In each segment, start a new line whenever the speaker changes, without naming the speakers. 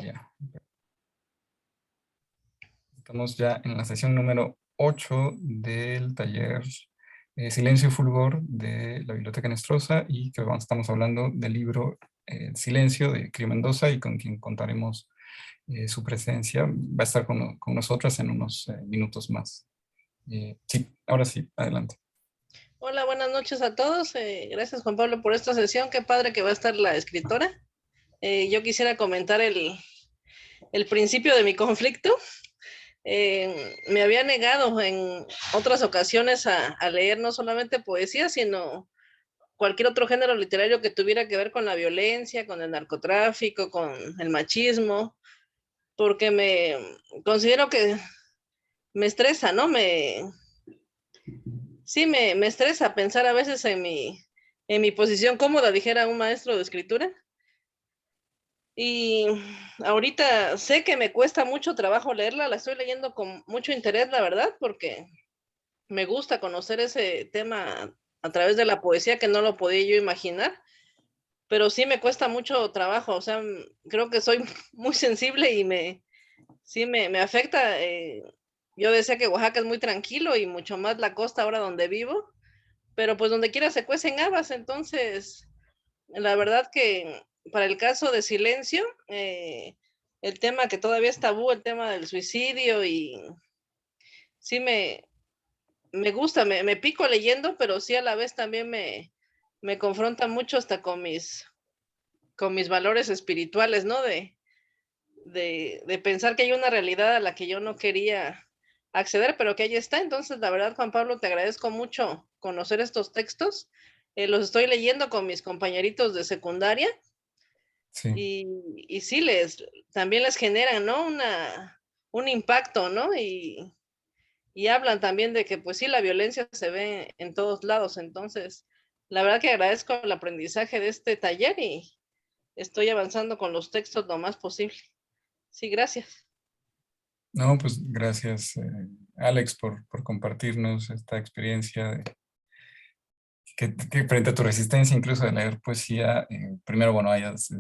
Ya. Estamos ya en la sesión número 8 del taller Silencio y Fulgor de la Biblioteca Nestrosa, y que estamos hablando del libro Silencio de Crio Mendoza, y con quien contaremos su presencia. Va a estar con nosotras en unos minutos más. Sí, ahora sí, adelante.
Hola, buenas noches a todos. Gracias, Juan Pablo, por esta sesión. Qué padre que va a estar la escritora. Yo quisiera comentar el principio de mi conflicto. Me había negado en otras ocasiones a leer no solamente poesía, sino cualquier otro género literario que tuviera que ver con la violencia, con el narcotráfico, con el machismo, porque me considero que me estresa, ¿no? Sí, me estresa pensar a veces en mi posición cómoda, dijera un maestro de escritura. Y ahorita sé que me cuesta mucho trabajo leerla, la estoy leyendo con mucho interés, la verdad, porque me gusta conocer ese tema a través de la poesía que no lo podía yo imaginar, pero sí me cuesta mucho trabajo, o sea, creo que soy muy sensible y sí me afecta. Yo decía que Oaxaca es muy tranquilo y mucho más la costa ahora donde vivo, pero pues donde quiera se cuecen habas, entonces la verdad que para el caso de Silencio, el tema que todavía es tabú, el tema del suicidio, y sí me gusta, me pico leyendo, pero sí a la vez también me confronta mucho hasta con mis valores espirituales, ¿no? De pensar que hay una realidad a la que yo no quería acceder, pero que ahí está. Entonces, la verdad, Juan Pablo, te agradezco mucho conocer estos textos. Los estoy leyendo con mis compañeritos de secundaria
Sí.
y sí, también les generan, ¿no? Un impacto, ¿no? Y hablan también de que, pues sí, la violencia se ve en todos lados. Entonces, la verdad que agradezco el aprendizaje de este taller y estoy avanzando con los textos lo más posible. Sí, gracias.
No, pues gracias, Alex, por compartirnos esta experiencia que frente a tu resistencia incluso de leer poesía, primero, bueno, hayas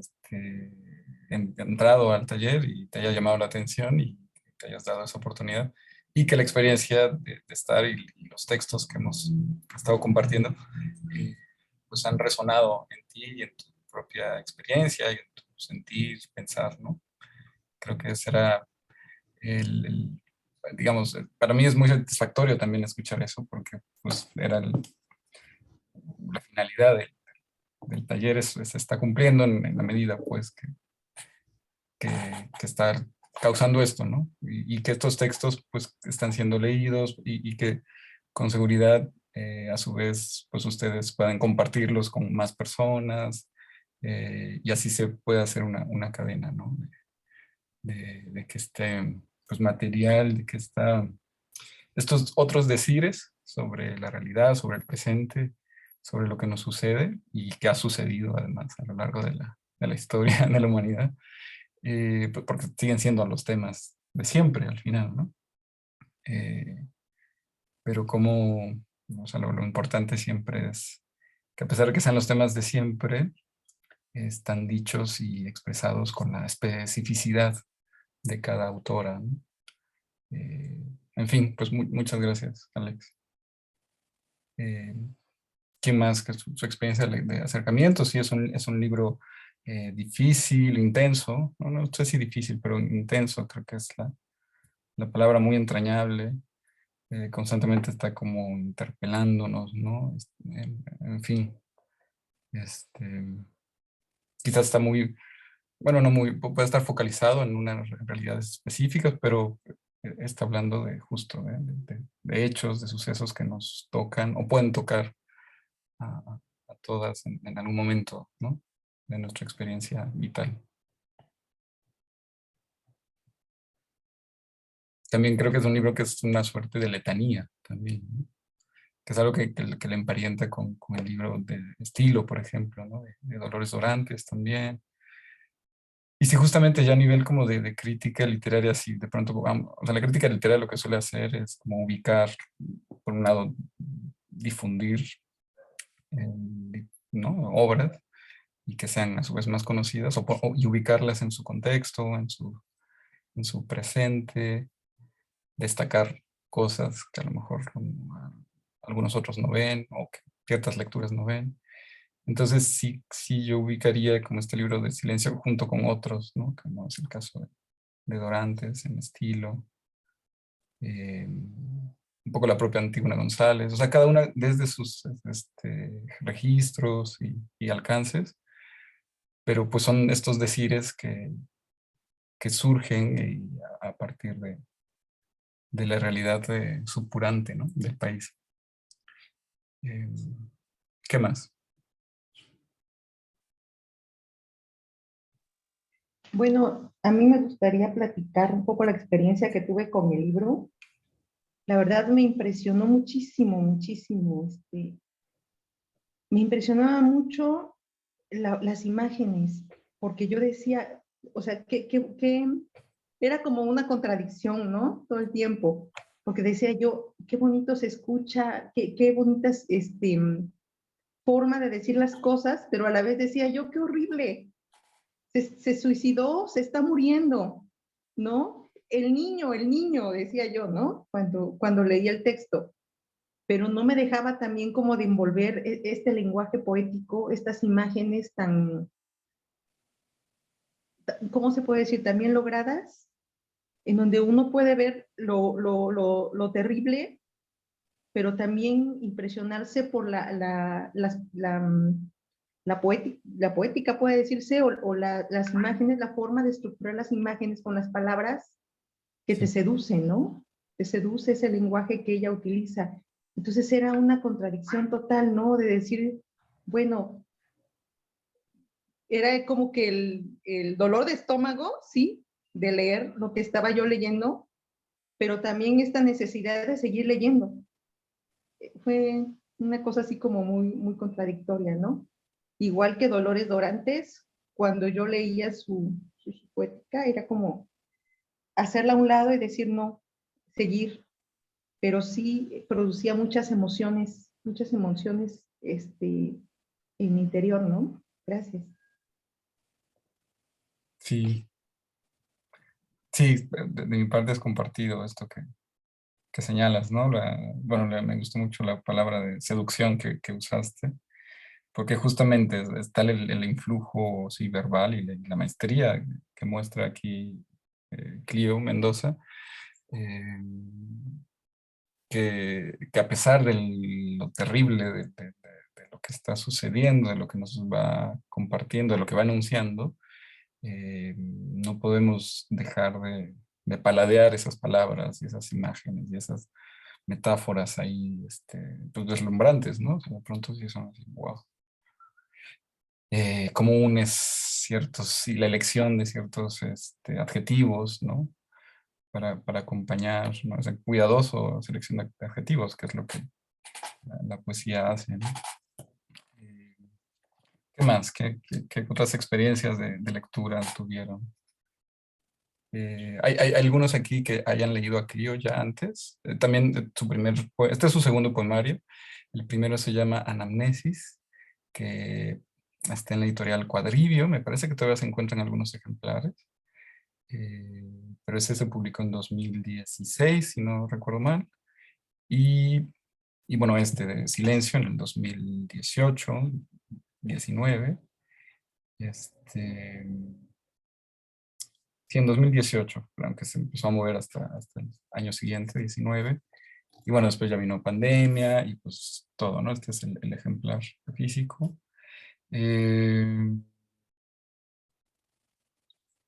entrado al taller y te haya llamado la atención y te hayas dado esa oportunidad, y que la experiencia de estar y los textos que hemos estado compartiendo eh, pues han resonado en ti y en tu propia experiencia y en tu sentir, pensar, ¿no? Creo que será digamos, para mí es muy satisfactorio también escuchar eso, porque pues era la finalidad del taller, se está cumpliendo en la medida pues que está causando esto, ¿no? Y que estos textos pues están siendo leídos y que con seguridad a su vez pues ustedes puedan compartirlos con más personas, y así se puede hacer una cadena, ¿no? De que este pues material, de que estos otros decires sobre la realidad, sobre el presente, sobre lo que nos sucede y que ha sucedido además a lo largo de la historia de la humanidad, porque siguen siendo los temas de siempre al final, ¿no? Eh, pero como, o sea, lo importante siempre es que a pesar de que sean los temas de siempre, están dichos y expresados con la especificidad de cada autora, ¿no? Eh, en fin, pues muchas gracias, Alex. Eh, ¿Quién más que su experiencia de acercamiento? Sí, es un libro difícil, intenso, no sé si difícil, pero intenso, creo que es la palabra, muy entrañable, constantemente está como interpelándonos, ¿no? En fin, este, quizás está muy, bueno, no muy, puede estar focalizado en unas realidades específicas, pero está hablando de justo, de hechos, de sucesos que nos tocan o pueden tocar a todas en algún momento, ¿no? De nuestra experiencia vital. También creo que es un libro que es una suerte de letanía también, ¿no? Que es algo que le emparenta con el libro de estilo, por ejemplo, ¿no? De Dolores Dorantes también. Y si justamente ya a nivel como de crítica literaria, si de pronto, o sea, la crítica literaria lo que suele hacer es como ubicar, por un lado, difundir, ¿no? Obras, y que sean a su vez más conocidas, y ubicarlas en su contexto, en su presente, destacar cosas que a lo mejor algunos otros no ven o que ciertas lecturas no ven. Entonces sí yo ubicaría como este libro de Silencio junto con otros, ¿no? Como es el caso de Dorantes en estilo, un poco la propia Antígona González, o sea, cada una desde sus registros y alcances, pero pues son estos decires que surgen a partir de la realidad supurante, ¿no? Del país. Eh, ¿Qué más?
Bueno, a mí me gustaría platicar un poco la experiencia que tuve con el libro. La verdad me impresionó muchísimo, muchísimo. Me impresionaba mucho las imágenes, porque yo decía, o sea, que era como una contradicción, ¿no? Todo el tiempo, porque decía yo, qué bonito se escucha, qué bonitas, forma de decir las cosas, pero a la vez decía yo, qué horrible, se suicidó, se está muriendo, ¿no? El niño, decía yo, ¿no? Cuando leía el texto, pero no me dejaba también como de envolver este lenguaje poético, estas imágenes ¿cómo se puede decir? También logradas, en donde uno puede ver lo terrible, pero también impresionarse por la poética, puede decirse, o las imágenes, la forma de estructurar las imágenes con las palabras que te
Sí.
seducen, ¿no? Te seduce ese lenguaje que ella utiliza. Entonces era una contradicción total, ¿no? De decir, bueno, era como que el dolor de estómago, sí, de leer lo que estaba yo leyendo, pero también esta necesidad de seguir leyendo. Fue una cosa así como muy, muy contradictoria, ¿no? Igual que Dolores Dorantes, cuando yo leía su poética, era como hacerla a un lado y decir no, seguir, pero sí producía muchas emociones en mi interior, ¿no? Gracias.
Sí, sí, de mi parte es compartido esto que señalas, ¿no? Bueno, me gustó mucho la palabra de seducción que usaste, porque justamente está el influjo sí, verbal y la maestría que muestra aquí Clio Mendoza, eh, que a pesar de lo terrible de lo que está sucediendo, de lo que nos va compartiendo, de lo que va anunciando, no podemos dejar de paladear esas palabras y esas imágenes y esas metáforas ahí pues deslumbrantes, ¿no? O sea, de pronto sí son así, wow. Cómo unes ciertos, y la elección de ciertos adjetivos, ¿no? Para acompañar, ¿no? Esa cuidadoso selección de adjetivos, que es lo que la poesía hace, ¿no? Eh, ¿Qué más? ¿Qué otras experiencias de lectura tuvieron? Hay algunos aquí que hayan leído a Clio ya antes. También este es su segundo poemario. El primero se llama Anamnesis, que está en la editorial Cuadrivio. Me parece que todavía se encuentran algunos ejemplares. Pero ese se publicó en 2016, si no recuerdo mal. Y, y bueno, este de Silencio en el 2018, 19. Sí, en 2018, aunque se empezó a mover hasta el año siguiente, 19. Y bueno, después ya vino pandemia y pues todo, ¿no? Este es el ejemplar físico. Eh,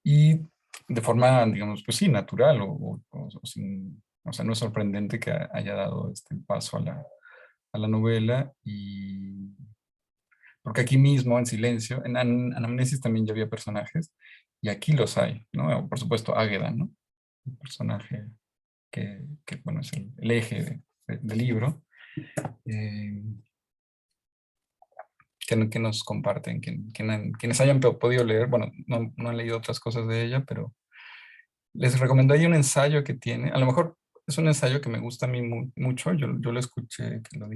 y de forma, digamos, pues sí, natural o sin, o sea, no es sorprendente que haya dado este paso a la novela y porque aquí mismo, en Silencio, en Anamnesis también ya había personajes y aquí los hay, ¿no? Por supuesto, Águeda, ¿no? Un personaje bueno, es el eje del libro, eh, que nos comparten, quienes hayan podido leer, bueno, no han leído otras cosas de ella, pero les recomendaría un ensayo que tiene, a lo mejor es un ensayo que me gusta a mí mucho, yo lo escuché, que lo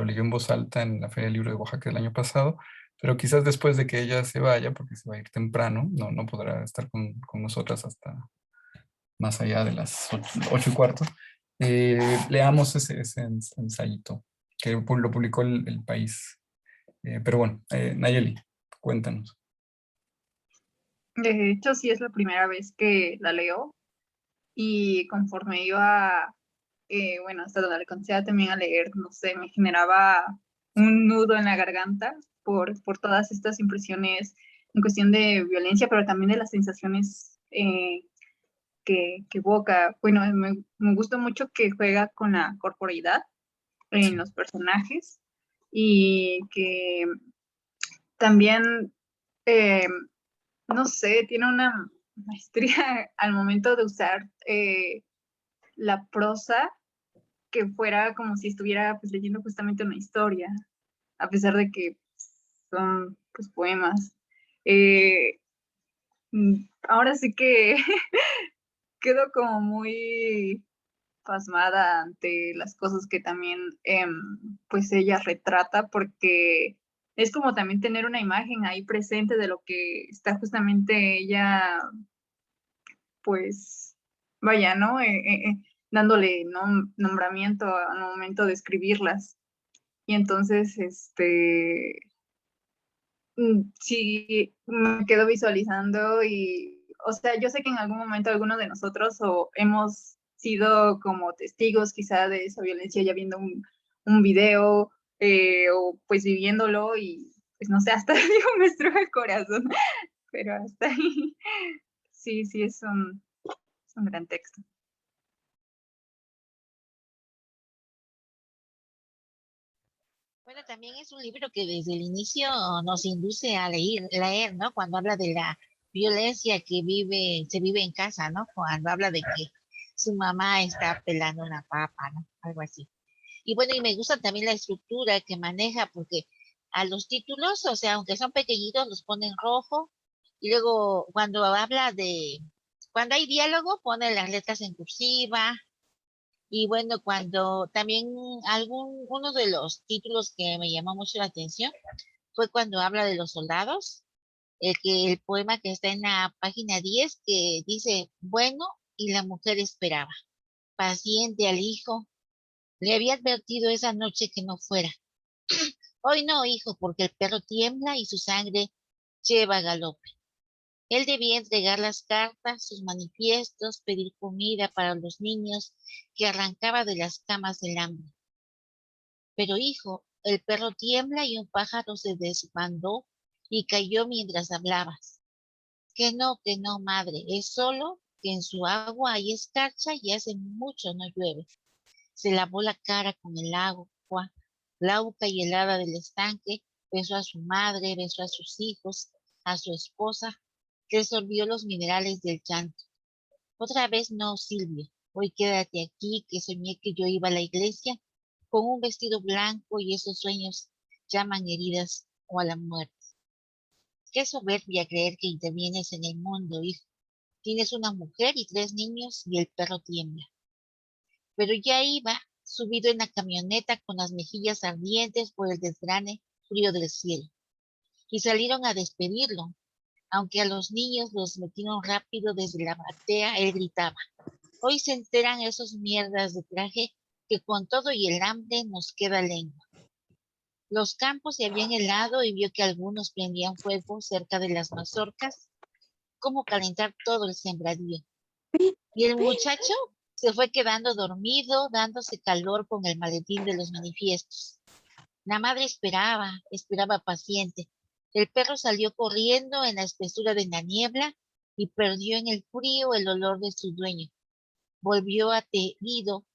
leyó en voz alta en la Feria del Libro de Oaxaca del año pasado, Pero quizás después de que ella se vaya, porque se va a ir temprano, no podrá estar con nosotras hasta más allá de las 8:15, leamos ese ensayito que lo publicó el País. Pero bueno, Nayeli, cuéntanos.
De hecho, sí es la primera vez que la leo y conforme iba, bueno, hasta donde alcancé también a leer, no sé, me generaba un nudo en la garganta por todas estas impresiones en cuestión de violencia, pero también de las sensaciones que evoca. Bueno, me gusta mucho que juega con la corporeidad en los personajes y que también, no sé, tiene una maestría al momento de usar la prosa que fuera como si estuviera pues, leyendo justamente una historia, a pesar de que son pues, poemas. Ahora sí que quedo como muy pasmada ante las cosas que también pues ella retrata, porque es como también tener una imagen ahí presente de lo que está justamente ella, pues, vaya, ¿no? Dándole nombramiento al momento de escribirlas. Y entonces, sí, me quedo visualizando y, o sea, yo sé que en algún momento alguno de nosotros o hemos sido como testigos quizá de esa violencia ya viendo un video o pues viviéndolo y pues no sé, hasta digo, me estruja el corazón, pero hasta ahí sí, sí es un gran texto.
Bueno, también es un libro que desde el inicio nos induce a leer, ¿no? Cuando habla de la violencia se vive en casa, ¿no? Cuando habla de que su mamá está pelando una papa, ¿no? Algo así. Y bueno, y me gusta también la estructura que maneja, porque a los títulos, o sea, aunque son pequeñitos, los pone en rojo, y luego cuando hay diálogo, pone las letras en cursiva, y bueno, cuando también uno de los títulos que me llamó mucho la atención fue cuando habla de los soldados, el poema que está en la página 10 que dice, bueno, y la mujer esperaba, paciente al hijo, le había advertido esa noche que no fuera. Hoy no, hijo, porque el perro tiembla y su sangre lleva galope. Él debía entregar las cartas, sus manifiestos, pedir comida para los niños que arrancaba de las camas del hambre. Pero hijo, el perro tiembla y un pájaro se desbandó y cayó mientras hablabas. Que no, madre, es solo que en su agua hay escarcha y hace mucho no llueve. Se lavó la cara con el agua glauca y helada del estanque, besó a su madre, besó a sus hijos, a su esposa, resolvió los minerales del llanto. Otra vez no, Silvio, hoy quédate aquí, que soñé que yo iba a la iglesia con un vestido blanco y esos sueños llaman heridas o a la muerte. Qué soberbia creer que intervienes en el mundo, hijo. Tienes una mujer y 3 niños y el perro tiembla. Pero ya iba subido en la camioneta con las mejillas ardientes por el desgrane frío del cielo. Y salieron a despedirlo, aunque a los niños los metieron rápido desde la batea, él gritaba. Hoy se enteran esos mierdas de traje que con todo y el hambre nos queda lengua. Los campos se habían helado y vio que algunos prendían fuego cerca de las mazorcas, como calentar todo el sembradío. Y el muchacho se fue quedando dormido, dándose calor con el maletín de los manifiestos. La madre esperaba paciente. El perro salió corriendo en la espesura de la niebla y perdió en el frío el olor de su dueño. Volvió aterido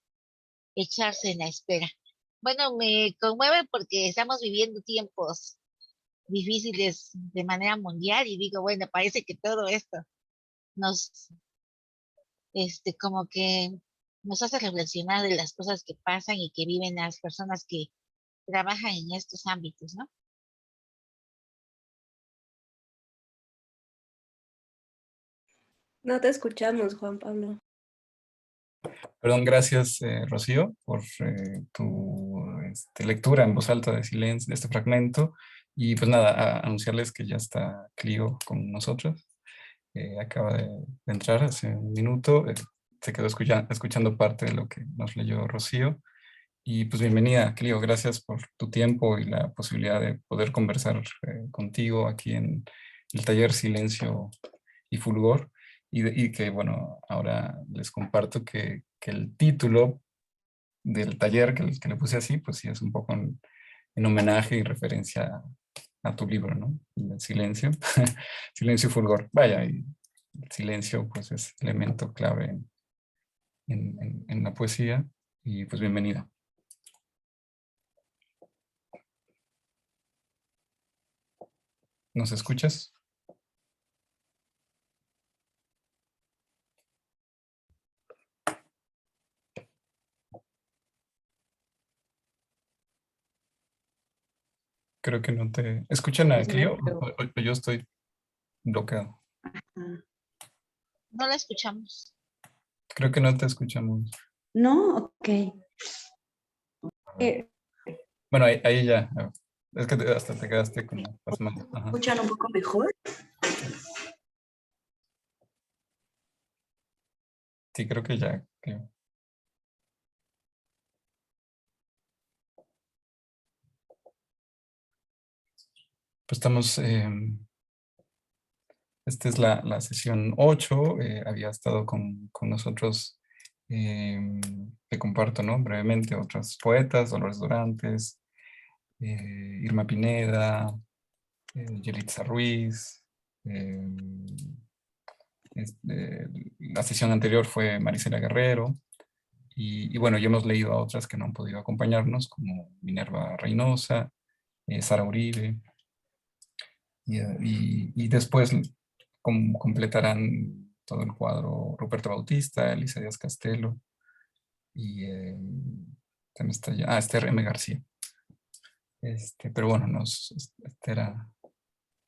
echarse en la espera. Bueno, me conmueve porque estamos viviendo tiempos difíciles de manera mundial y digo, bueno, parece que todo esto nos, como que nos hace reflexionar de las cosas que pasan y que viven las personas que trabajan en estos ámbitos, ¿no?
No te escuchamos, Juan Pablo.
Perdón, gracias, Rocío, por tu lectura en voz alta de silencio, de este fragmento. Y pues nada, anunciarles que ya está Clio con nosotros. Acaba de entrar hace un minuto. Se quedó escuchando parte de lo que nos leyó Rocío. Y pues bienvenida, Clio. Gracias por tu tiempo y la posibilidad de poder conversar contigo aquí en el taller Silencio y Fulgor. Y que, bueno, ahora les comparto que el título del taller que le puse así, pues sí es un poco en homenaje y referencia a tu libro, ¿no? El silencio, silencio y fulgor. Vaya, y el silencio pues es elemento clave en la poesía. Y pues bienvenida. ¿Nos escuchas? Creo que no te... ¿Escuchan a
Pues no,
Clio
pero...
o yo estoy bloqueado?
ah,
No la escuchamos.
Creo que no te escuchamos.
No, ok.
Bueno, ahí ya. Es que hasta te quedaste como pasmado. Ajá.
¿Escuchan un poco mejor?
Sí, creo que ya. Clio. Pues estamos... esta es la sesión 8. Había estado con nosotros, te comparto, ¿no? Brevemente, otras poetas, Dolores Dorantes, Irma Pineda, Yelitza Ruiz. eh, la sesión anterior fue Marisela Guerrero. Y bueno, ya hemos leído a otras que no han podido acompañarnos, como Minerva Reynosa, Sara Uribe. Y después completarán todo el cuadro Ruperto Bautista, Elisa Díaz Castelo y Esther M. García. Pero bueno, esta era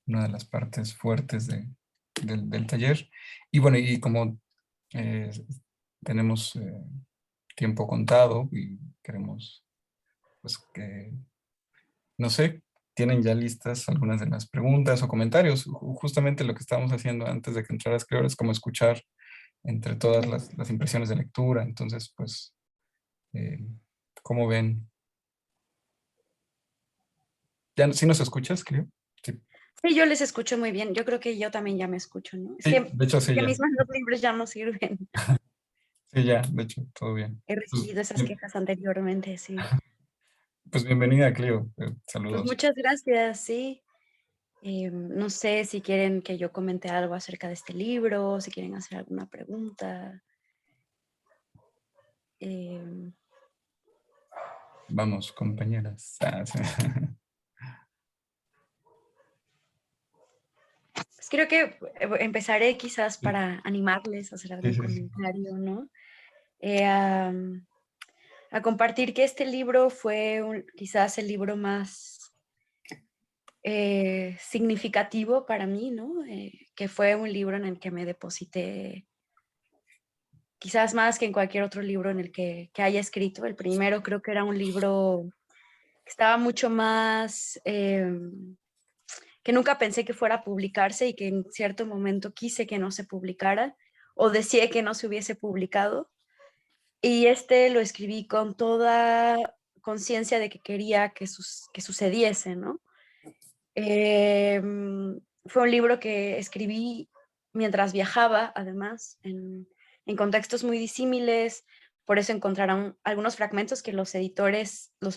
una de las partes fuertes del taller. Y bueno, y como eh, tenemos tiempo contado y queremos, pues que, no sé, tienen ya listas algunas de las preguntas o comentarios. Justamente lo que estábamos haciendo antes de que entraras, creo, es como escuchar entre todas las impresiones de lectura. Entonces, pues, eh, ¿cómo ven? ¿Ya sí nos escuchas, creo? Sí,
Sí, yo les escucho muy bien. Yo creo que yo también ya me escucho, ¿no? Es
sí,
que,
de hecho, sí,
que
ya.
mis manos libres ya no sirven.
Sí, ya, de hecho, todo bien.
He
Pues,
recibido esas quejas anteriormente, sí.
pues bienvenida, Clio.
Pues
Saludos.
muchas gracias, sí. No sé si quieren que yo comente algo acerca de este libro, si quieren hacer alguna pregunta. Em,
Vamos, compañeras. Sí.
pues creo que empezaré quizás para animarles a hacer
Sí,
algún
sí, sí.
comentario, ¿no? A compartir que este libro fue quizás el libro más significativo para mí, ¿no? Que fue un libro en el que me deposité, quizás más que en cualquier otro libro en el que haya escrito. El primero creo que era un libro que estaba mucho más, que nunca pensé que fuera a publicarse y que en cierto momento quise que no se publicara o deseé que no se hubiese publicado. Y este lo escribí con toda conciencia de que quería que sucediese, ¿no? Fue un libro que escribí mientras viajaba, además, en contextos muy disímiles. Por eso encontrarán algunos fragmentos que los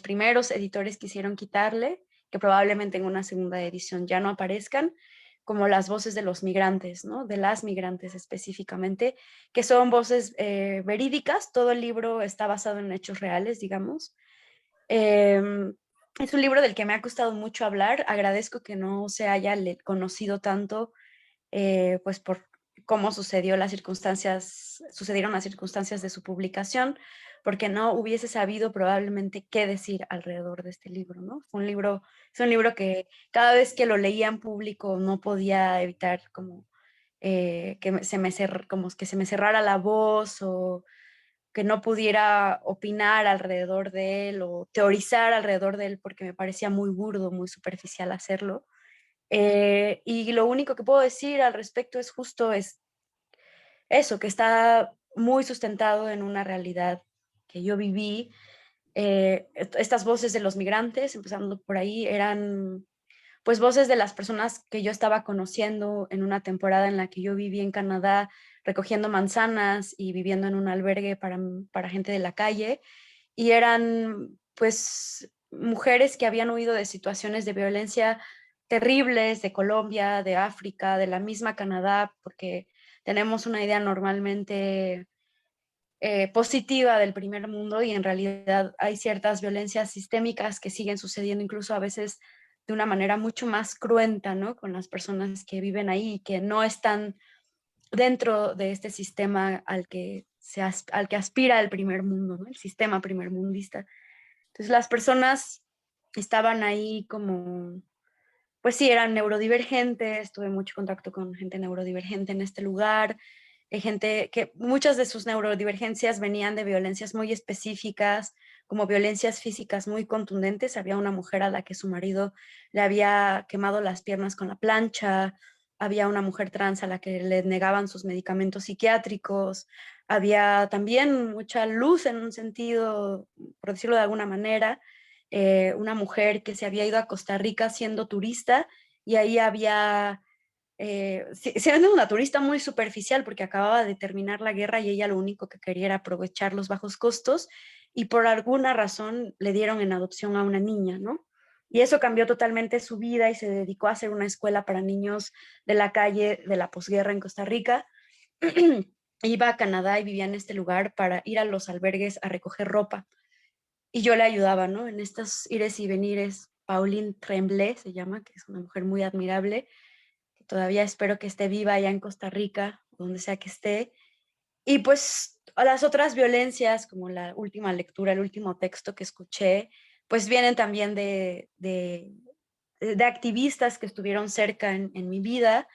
primeros editores quisieron quitarle, que probablemente en una segunda edición ya no aparezcan, como las voces de los migrantes, ¿no? De las migrantes específicamente, que son voces verídicas. Todo el libro está basado en hechos reales, digamos. Es un libro del que me ha costado mucho hablar. Agradezco que no se haya conocido tanto, pues por cómo sucedieron las circunstancias de su publicación, porque no hubiese sabido probablemente qué decir alrededor de este libro, ¿no? Es un libro que cada vez que lo leía en público no podía evitar como como que se me cerrara la voz que no pudiera opinar alrededor de él o teorizar alrededor de él porque me parecía muy burdo, muy superficial hacerlo. Y lo único que puedo decir al respecto es justo eso, que está muy sustentado en una realidad que yo viví. Estas voces de los migrantes, empezando por ahí, eran pues voces de las personas que yo estaba conociendo en una temporada en la que yo viví en Canadá recogiendo manzanas y viviendo en un albergue para gente de la calle. Y eran pues mujeres que habían huido de situaciones de violencia terribles de Colombia, de África, de la misma Canadá, porque tenemos una idea normalmente positiva del primer mundo y en realidad hay ciertas violencias sistémicas que siguen sucediendo incluso a veces de una manera mucho más cruenta, ¿no? Con las personas que viven ahí y que no están dentro de este sistema al que aspira el primer mundo, ¿no? El sistema primermundista. Entonces las personas estaban ahí como, pues sí, eran neurodivergentes, tuve mucho contacto con gente neurodivergente en este lugar, gente que muchas de sus neurodivergencias venían de violencias muy específicas, como violencias físicas muy contundentes. Había una mujer a la que su marido le había quemado las piernas con la plancha, había una mujer trans a la que le negaban sus medicamentos psiquiátricos, había también mucha luz en un sentido, por decirlo de alguna manera, una mujer que se había ido a Costa Rica siendo turista y ahí había siendo una turista muy superficial porque acababa de terminar la guerra y ella lo único que quería era aprovechar los bajos costos y por alguna razón le dieron en adopción a una niña, ¿no? Y eso cambió totalmente su vida y se dedicó a hacer una escuela para niños de la calle de la posguerra en Costa Rica. Iba a Canadá y vivía en este lugar para ir a los albergues a recoger ropa. Y yo le ayudaba, ¿no? En estos ires y venires. Pauline Tremblay se llama, que es una mujer muy admirable, que todavía espero que esté viva allá en Costa Rica, donde sea que esté. Y pues a las otras violencias, como la última lectura, el último texto que escuché, pues vienen también de activistas que estuvieron cerca en mi vida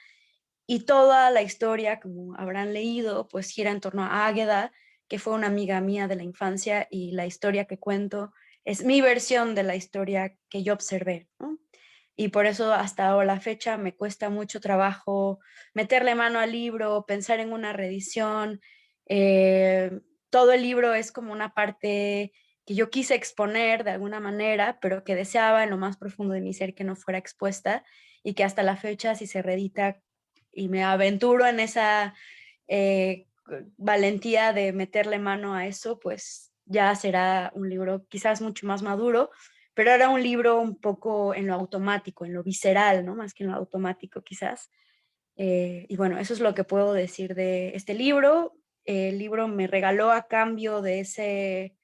y toda la historia, como habrán leído, pues gira en torno a Águeda, que fue una amiga mía de la infancia y la historia que cuento es mi versión de la historia que yo observé, ¿no? Y por eso hasta ahora la fecha me cuesta mucho trabajo meterle mano al libro, pensar en una reedición. Todo el libro es como una parte que yo quise exponer de alguna manera, pero que deseaba en lo más profundo de mi ser que no fuera expuesta y que hasta la fecha, si se reedita y me aventuro en esa eh, valentía de meterle mano a eso, pues ya será un libro quizás mucho más maduro, pero era un libro un poco en lo automático, en lo visceral, ¿no? Más que en lo automático quizás. Y bueno, eso es lo que puedo decir de este libro. El libro me regaló a cambio de ese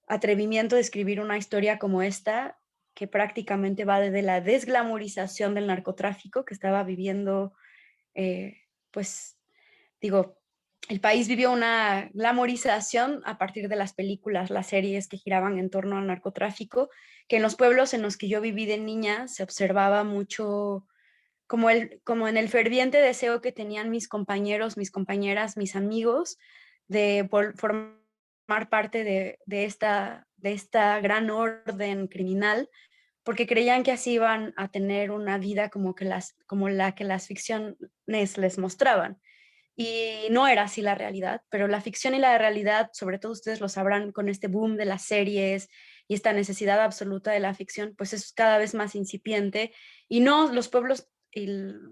atrevimiento de escribir una historia como esta, que prácticamente va desde la desglamorización del narcotráfico que estaba viviendo, pues digo, el país vivió una glamorización a partir de las películas, las series que giraban en torno al narcotráfico, que en los pueblos en los que yo viví de niña se observaba mucho como en el ferviente deseo que tenían mis compañeros, mis compañeras, mis amigos de formar parte de esta gran orden criminal, porque creían que así iban a tener una vida como la que las ficciones les mostraban. Y no era así la realidad, pero la ficción y la realidad, sobre todo ustedes lo sabrán con este boom de las series y esta necesidad absoluta de la ficción, pues es cada vez más incipiente y no los pueblos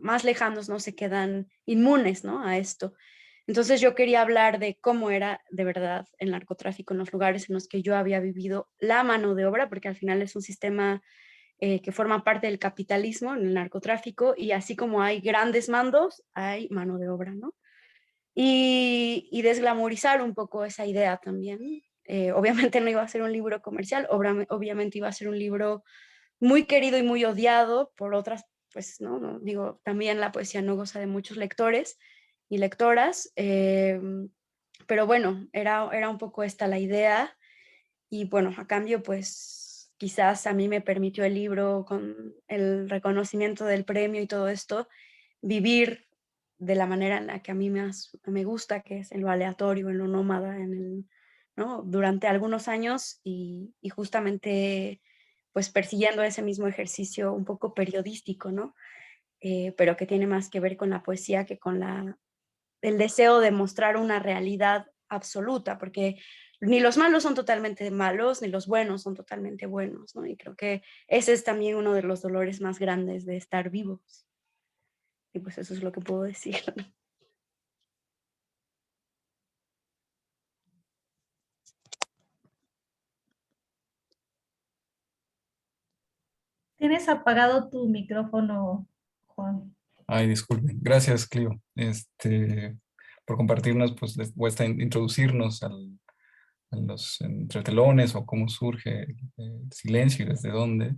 más lejanos no se quedan inmunes, ¿no? A esto. Entonces yo quería hablar de cómo era de verdad el narcotráfico en los lugares en los que yo había vivido la mano de obra, porque al final es un sistema que forma parte del capitalismo, en el narcotráfico, y así como hay grandes mandos, hay mano de obra, ¿no? Y desglamorizar un poco esa idea también. Obviamente no iba a ser un libro comercial, obviamente iba a ser un libro muy querido y muy odiado por otras, pues no, digo, también la poesía no goza de muchos lectores y lectoras, pero bueno, era un poco esta la idea y bueno, a cambio pues quizás a mí me permitió el libro con el reconocimiento del premio y todo esto, vivir de la manera en la que a mí más me gusta, que es en lo aleatorio, en lo nómada, ¿no? Durante algunos años y justamente pues persiguiendo ese mismo ejercicio un poco periodístico, ¿no? Pero que tiene más que ver con la poesía que con el deseo de mostrar una realidad absoluta, porque ni los malos son totalmente malos, ni los buenos son totalmente buenos, ¿no? Y creo que ese es también uno de los dolores más grandes de estar vivos. Y pues eso es lo que puedo decir.
Tienes apagado tu micrófono, Juan.
Ay, disculpen. Gracias, Clio, por compartirnos, pues, introducirnos a los entretelones o cómo surge el silencio y desde dónde.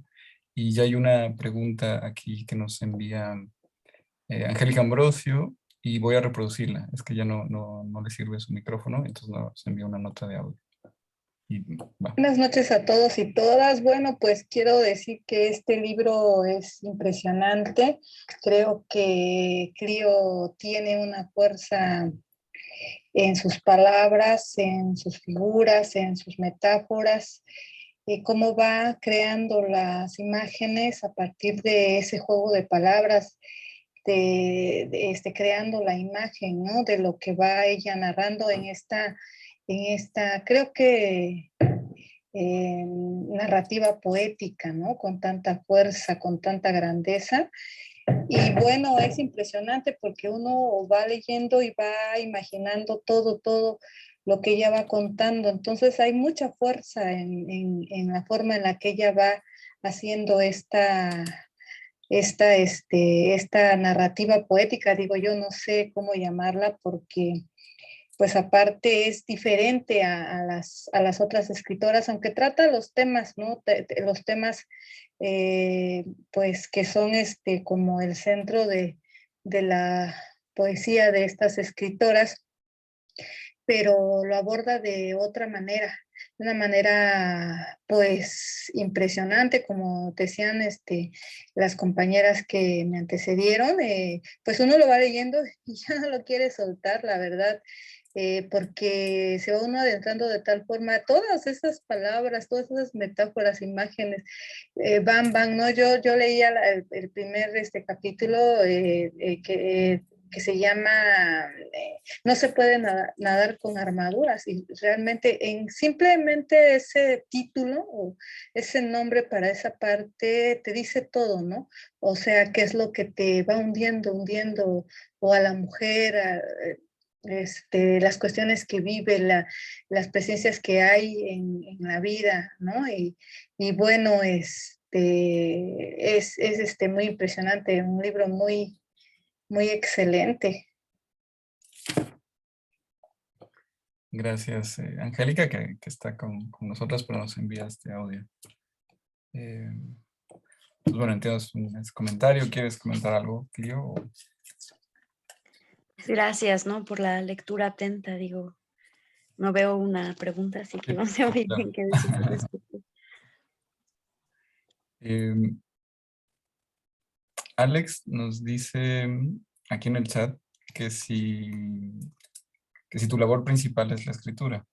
Y ya hay una pregunta aquí que nos envía Angélica Ambrosio y voy a reproducirla. Es que ya no le sirve su micrófono, entonces nos envía una nota de audio. Y va.
Buenas noches a todos y todas. Bueno, pues quiero decir que este libro es impresionante. Creo que Clio tiene una fuerza en sus palabras, en sus figuras, en sus metáforas, cómo va creando las imágenes a partir de ese juego de palabras, creando la imagen, ¿no? De lo que va ella narrando en esta creo que narrativa poética, ¿no? Con tanta fuerza, con tanta grandeza. Y bueno, es impresionante porque uno va leyendo y va imaginando todo lo que ella va contando. Entonces hay mucha fuerza en la forma en la que ella va haciendo esta narrativa poética. Digo, yo no sé cómo llamarla porque pues aparte es diferente a las otras escritoras, aunque trata los temas, ¿no? Los temas, pues que son como el centro de la poesía de estas escritoras, pero lo aborda de otra manera, de una manera pues impresionante, como decían las compañeras que me antecedieron, pues uno lo va leyendo y ya no lo quiere soltar, la verdad. Porque se va uno adentrando de tal forma, todas esas palabras, todas esas metáforas, imágenes, van, ¿no? Yo leía el primer capítulo que se llama No se puede nadar con armaduras, y realmente simplemente ese título o ese nombre para esa parte te dice todo, ¿no? O sea, qué es lo que te va hundiendo, o a la mujer, las cuestiones que vive, las presencias que hay en la vida, ¿no? Y bueno, es muy impresionante, un libro muy, muy excelente.
Gracias, Angélica, que está con nosotras, pero nos envía este audio. Pues bueno, entiendo ese comentario. ¿Quieres comentar algo, Clio?
Gracias, ¿no? Por la lectura atenta, digo. No veo una pregunta, así que no sé muy bien qué decir al respecto.
Alex nos dice aquí en el chat que si tu labor principal es la escritura.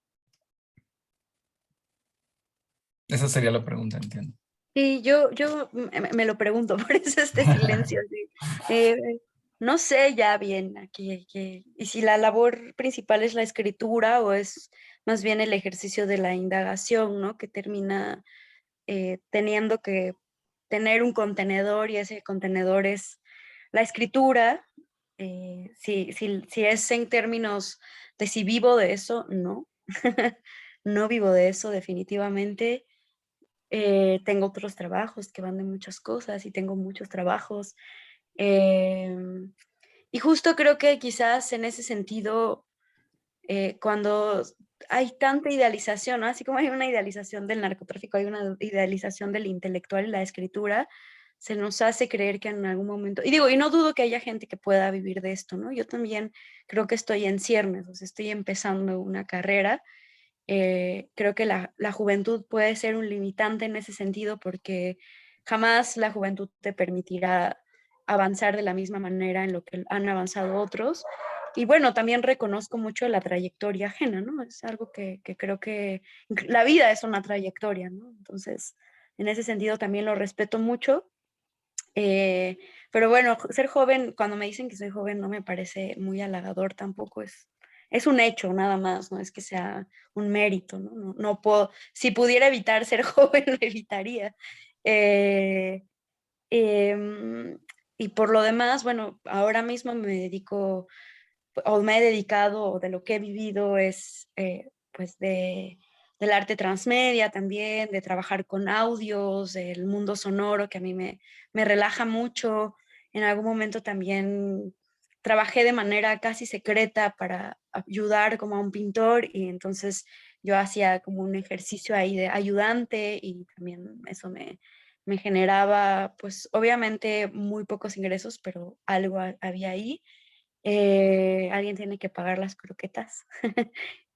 Esa sería la pregunta, entiendo.
Sí, yo me lo pregunto, por eso este silencio. Sí. No sé ya bien aquí, y si la labor principal es la escritura o es más bien el ejercicio de la indagación, ¿no? Que termina teniendo que tener un contenedor y ese contenedor es la escritura. Si es en términos de si vivo de eso, no. No vivo de eso definitivamente. Tengo otros trabajos que van de muchas cosas y tengo muchos trabajos. Y justo creo que quizás en ese sentido, cuando hay tanta idealización, ¿no? Así como hay una idealización del narcotráfico, hay una idealización del intelectual y la escritura, se nos hace creer que en algún momento, y digo, y no dudo que haya gente que pueda vivir de esto, ¿no? Yo también creo que estoy en ciernes, o sea, estoy empezando una carrera. Creo que la juventud puede ser un limitante en ese sentido porque jamás la juventud te permitirá avanzar de la misma manera en lo que han avanzado otros y bueno, también reconozco mucho la trayectoria ajena, ¿no? Es algo que creo que la vida es una trayectoria, ¿no? Entonces, en ese sentido también lo respeto mucho. Pero bueno, ser joven, cuando me dicen que soy joven, no me parece muy halagador tampoco, es un hecho nada más, no es que sea un mérito, ¿no? No puedo, si pudiera evitar ser joven, lo evitaría. Eh, em, y por lo demás, bueno, ahora mismo me dedico, o me he dedicado, o de lo que he vivido es pues del arte transmedia también, de trabajar con audios, del mundo sonoro que a mí me relaja mucho. En algún momento también trabajé de manera casi secreta para ayudar como a un pintor y entonces yo hacía como un ejercicio ahí de ayudante y también eso me generaba pues obviamente muy pocos ingresos, pero algo había ahí. Alguien tiene que pagar las croquetas.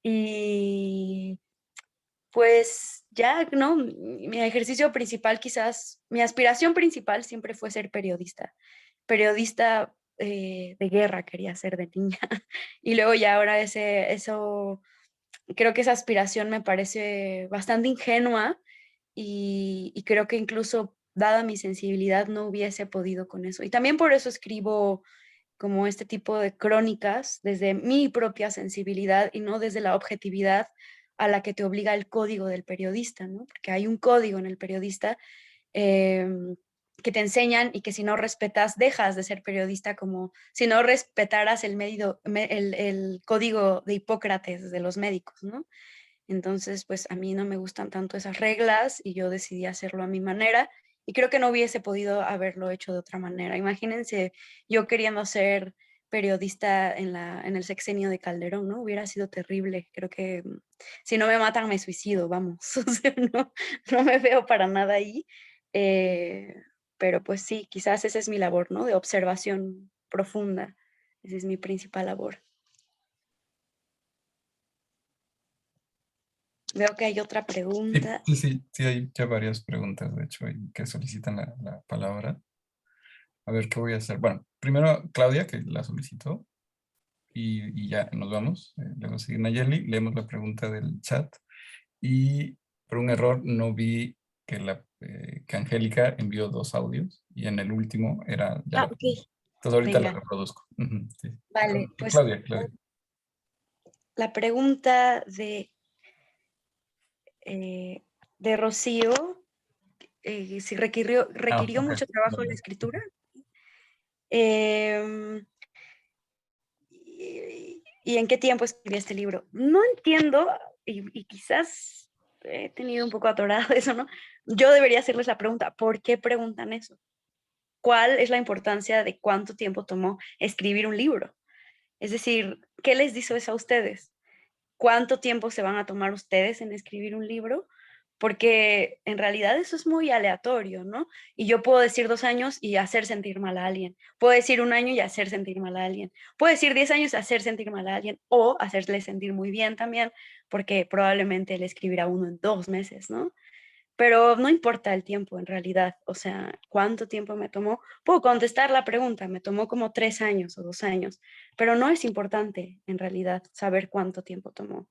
Y pues ya, ¿no? Mi ejercicio principal quizás, mi aspiración principal siempre fue ser periodista. Periodista de guerra quería ser de niña. Y luego ya ahora eso, creo que esa aspiración me parece bastante ingenua y creo que incluso dada mi sensibilidad no hubiese podido con eso. Y también por eso escribo como este tipo de crónicas desde mi propia sensibilidad y no desde la objetividad a la que te obliga el código del periodista, ¿no? Porque hay un código en el periodista eh, que te enseñan y que si no respetas, dejas de ser periodista, como si no respetaras el código de Hipócrates de los médicos, ¿no? Entonces, pues a mí no me gustan tanto esas reglas y yo decidí hacerlo a mi manera y creo que no hubiese podido haberlo hecho de otra manera. Imagínense yo queriendo ser periodista en el sexenio de Calderón, ¿no? Hubiera sido terrible. Creo que si no me matan me suicido, vamos. O sea, no me veo para nada ahí. Eh, pero pues sí, quizás esa es mi labor, ¿no? De observación profunda. Esa es mi principal labor. Veo que hay otra
Sí,
pregunta.
sí, hay ya varias preguntas, de hecho, y que solicitan la palabra. A ver qué voy a hacer. Bueno, primero Claudia, que la solicitó, y ya nos vamos. Luego sigue Nayeli, leemos la pregunta del chat. Y por un error no vi que Angélica envió 2 audios, y en el último era ya
Ah,
la
ok.
pregunta. Entonces ahorita la
Venga,
reproduzco. Ujú, sí.
vale, pues
Claudia.
la pregunta eh, de Rocío, si
Ah,
requirió
ok.
mucho trabajo en la
Vale.
escritura. Em, y en qué tiempo escribí este libro? No entiendo, y quizás he tenido un poco atorado eso, ¿no? Yo debería hacerles la pregunta, ¿por qué preguntan eso? ¿Cuál es la importancia de cuánto tiempo tomó escribir un libro? Es decir, ¿qué les dice eso a ustedes? ¿Cuánto tiempo se van a tomar ustedes en escribir un libro? Porque en realidad eso es muy aleatorio, ¿no? Y yo puedo decir 2 años y hacer sentir mal a alguien. Puedo decir 1 año y hacer sentir mal a alguien. Puedo decir 10 años y hacer sentir mal a alguien o hacerle sentir muy bien también, porque probablemente él escribirá uno en 2 meses, ¿no? Pero no importa el tiempo en realidad, o sea, cuánto tiempo me tomó. Puedo contestar la pregunta, me tomó como 3 años o 2 años, pero no es importante en realidad saber cuánto tiempo tomó.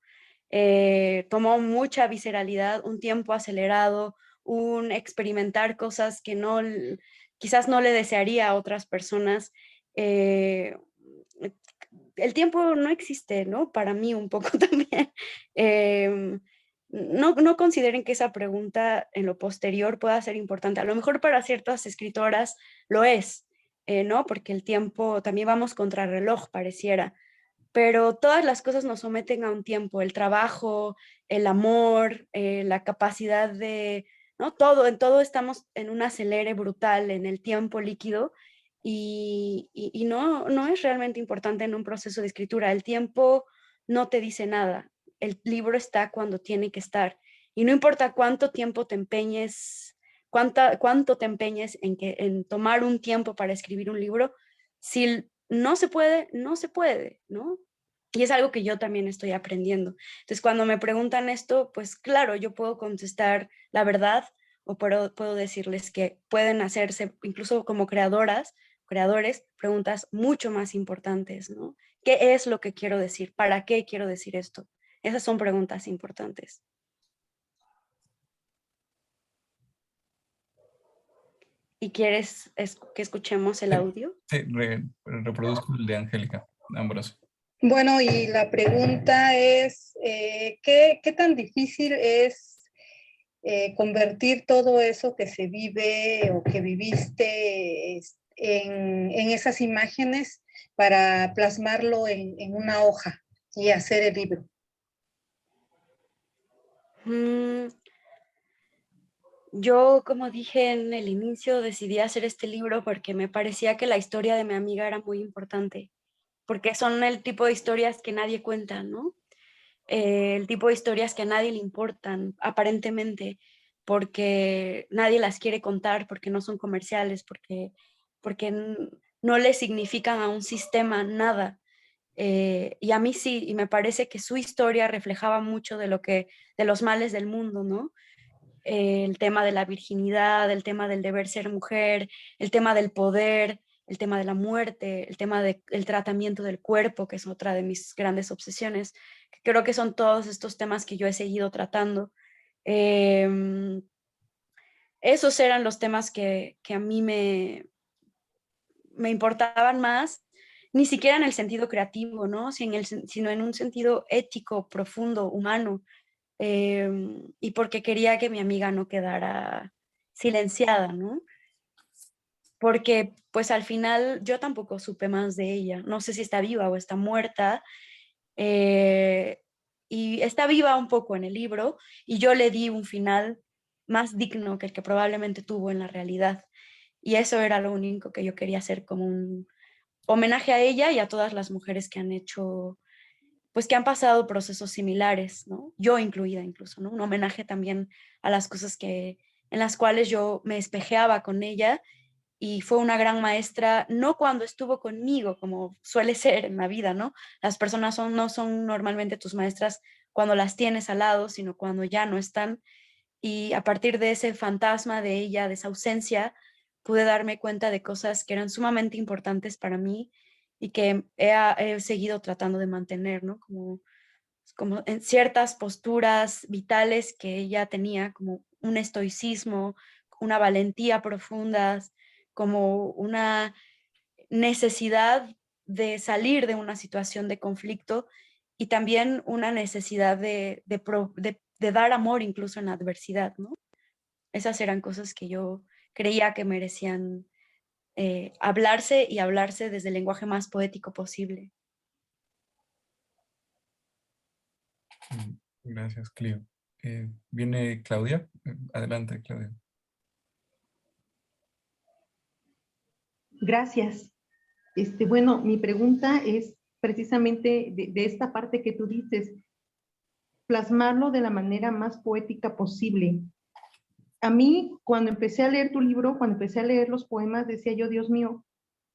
Tomó mucha visceralidad, un tiempo acelerado, un experimentar cosas que no, quizás no le desearía a otras personas. Eh, el tiempo no existe, ¿no? Para mí un poco también. No consideren que esa pregunta en lo posterior pueda ser importante. A lo mejor para ciertas escritoras lo es, ¿no? Porque el tiempo, también vamos contra reloj, pareciera. Pero todas las cosas nos someten a un tiempo, el trabajo, el amor, la capacidad de, ¿no? Todo, en todo estamos en un acelere brutal en el tiempo líquido y no es realmente importante en un proceso de escritura. El tiempo no te dice nada. El libro está cuando tiene que estar. Y no importa cuánto tiempo te empeñes, cuánto te empeñes en tomar un tiempo para escribir un libro, si no se puede, no se puede, ¿no? Y es algo que yo también estoy aprendiendo. Entonces, cuando me preguntan esto, pues claro, yo puedo contestar la verdad o puedo decirles que pueden hacerse, incluso como creadoras, creadores, preguntas mucho más importantes, ¿no? ¿Qué es lo que quiero decir? ¿Para qué quiero decir esto? Esas son preguntas importantes. ¿Y quieres que escuchemos el audio?
Sí, reproduzco el de Angélica Ambrosio.
Bueno, y la pregunta es, ¿qué tan difícil es convertir todo eso que se vive o que viviste en esas imágenes para plasmarlo en una hoja y hacer el libro?
Yo, como dije en el inicio, decidí hacer este libro porque me parecía que la historia de mi amiga era muy importante, porque son el tipo de historias que nadie cuenta, ¿no? El tipo de historias que a nadie le importan, aparentemente, porque nadie las quiere contar, porque no son comerciales, porque no le significan a un sistema nada. Y a mí sí, y me parece que su historia reflejaba mucho de de los males del mundo, ¿no? El tema de la virginidad, el tema del deber ser mujer, el tema del poder, el tema de la muerte, el tema del tratamiento del cuerpo, que es otra de mis grandes obsesiones. Creo que son todos estos temas que yo he seguido tratando. Esos eran los temas que a mí me importaban más, ni siquiera en el sentido creativo, ¿no? Sino en un sentido ético, profundo, humano. Y porque quería que mi amiga no quedara silenciada, ¿no? Porque pues al final yo tampoco supe más de ella, no sé si está viva o está muerta, y está viva un poco en el libro y yo le di un final más digno que el que probablemente tuvo en la realidad, y eso era lo único que yo quería hacer, como un homenaje a ella y a todas las mujeres que han hecho, pues que han pasado procesos similares, ¿no? Yo incluida incluso, ¿no? Un homenaje también a las cosas en las cuales yo me espejeaba con ella, y fue una gran maestra, no cuando estuvo conmigo, como suele ser en la vida, ¿no? Las personas no son normalmente tus maestras cuando las tienes al lado, sino cuando ya no están. Y a partir de ese fantasma de ella, de esa ausencia, pude darme cuenta de cosas que eran sumamente importantes para mí y que he seguido tratando de mantener, ¿no? Como en ciertas posturas vitales que ella tenía, como un estoicismo, una valentía profunda, como una necesidad de salir de una situación de conflicto, y también una necesidad de dar amor incluso en la adversidad, ¿no? Esas eran cosas que yo creía que merecían hablarse, y hablarse desde el lenguaje más poético posible.
Gracias, Clio. Viene Claudia. Adelante, Claudia.
Gracias. Bueno, mi pregunta es precisamente de esta parte que tú dices, plasmarlo de la manera más poética posible. A mí, cuando empecé a leer tu libro, cuando empecé a leer los poemas, decía yo, Dios mío,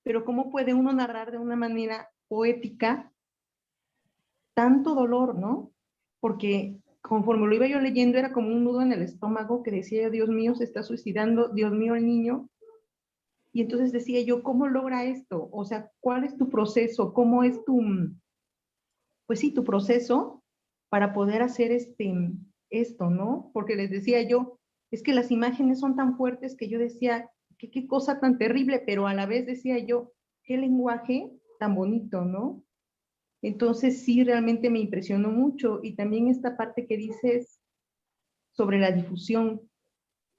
pero ¿cómo puede uno narrar de una manera poética tanto dolor, no? Porque conforme lo iba yo leyendo, era como un nudo en el estómago que decía, Dios mío, se está suicidando, Dios mío, el niño. Y entonces decía yo, ¿cómo logra esto? O sea, ¿cuál es tu proceso? ¿Cómo es pues sí, tu proceso para poder hacer esto, ¿no? Porque les decía yo, es que las imágenes son tan fuertes que yo decía, qué cosa tan terrible, pero a la vez decía yo, qué lenguaje tan bonito, ¿no? Entonces sí, realmente me impresionó mucho. Y también esta parte que dices sobre la difusión.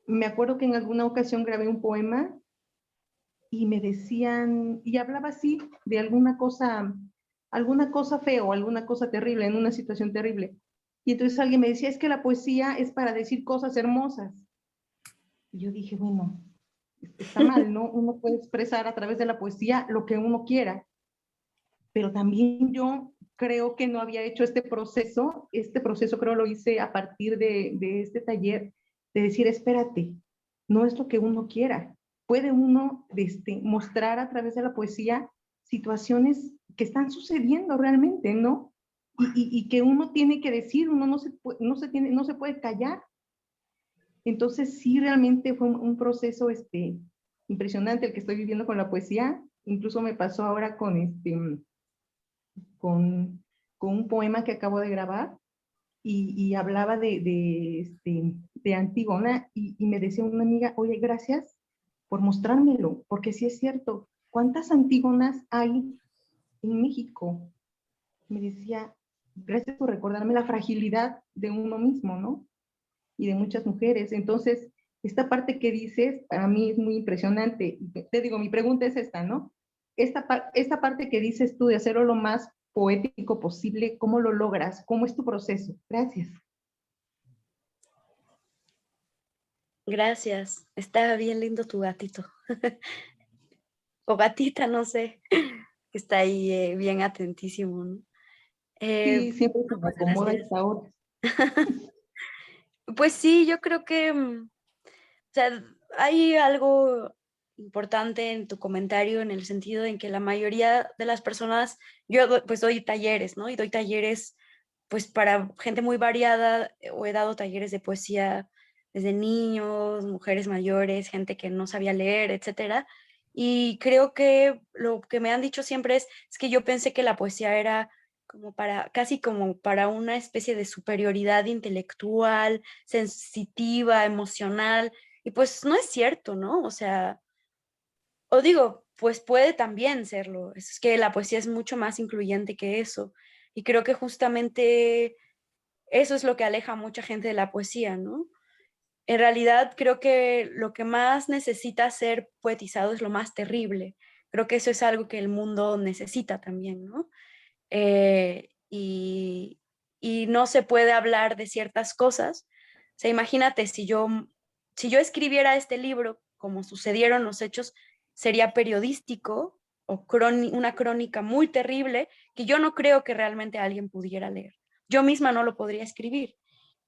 Me acuerdo que en alguna ocasión grabé un poema y me decían, y hablaba así de alguna cosa feo, alguna cosa terrible, en una situación terrible. Y entonces alguien me decía, es que la poesía es para decir cosas hermosas. Y yo dije, bueno, está mal, ¿no? Uno puede expresar a través de la poesía lo que uno quiera, pero también yo creo que no había hecho este proceso creo lo hice a partir de este taller, de decir, espérate, no es lo que uno quiera. Puede uno mostrar a través de la poesía situaciones que están sucediendo realmente, ¿no? Y que uno tiene que decir, uno no se puede callar. Entonces sí, realmente fue un proceso impresionante el que estoy viviendo con la poesía. Incluso me pasó ahora con un poema que acabo de grabar y hablaba de Antígona y me decía una amiga, oye, gracias por mostrármelo, porque sí es cierto, ¿cuántas Antígonas hay en México? Me decía, gracias por recordarme la fragilidad de uno mismo, ¿no? Y de muchas mujeres. Entonces, esta parte que dices, para mí es muy impresionante. Te digo, mi pregunta es esta, ¿no? Esta parte que dices tú de hacerlo lo más poético posible, ¿cómo lo logras? ¿Cómo es tu proceso? Gracias.
Gracias. Está bien lindo tu gatito. O gatita, no sé. Que está ahí bien atentísimo, ¿no?
Sí, siempre se me
Pues
acomoda
gracias.
esta hora.
Pues sí, yo creo que, o sea, hay algo importante en tu comentario en el sentido en que la mayoría de las personas, pues doy talleres, ¿no? Y doy talleres pues para gente muy variada, o he dado talleres de poesía desde niños, mujeres mayores, gente que no sabía leer, etcétera. Y creo que lo que me han dicho siempre es que yo pensé que la poesía era como para, casi como para una especie de superioridad intelectual, sensitiva, emocional, y pues no es cierto, ¿no? O sea, o digo, pues puede también serlo, es que la poesía es mucho más incluyente que eso, y creo que justamente eso es lo que aleja a mucha gente de la poesía, ¿no? En realidad creo que lo que más necesita ser poetizado es lo más terrible, creo que eso es algo que el mundo necesita también, ¿no? Eh, y, y no se puede hablar de ciertas cosas. O sea, imagínate, si yo escribiera este libro como sucedieron los hechos, sería periodístico o una crónica muy terrible que yo no creo que realmente alguien pudiera leer. Yo misma no lo podría escribir,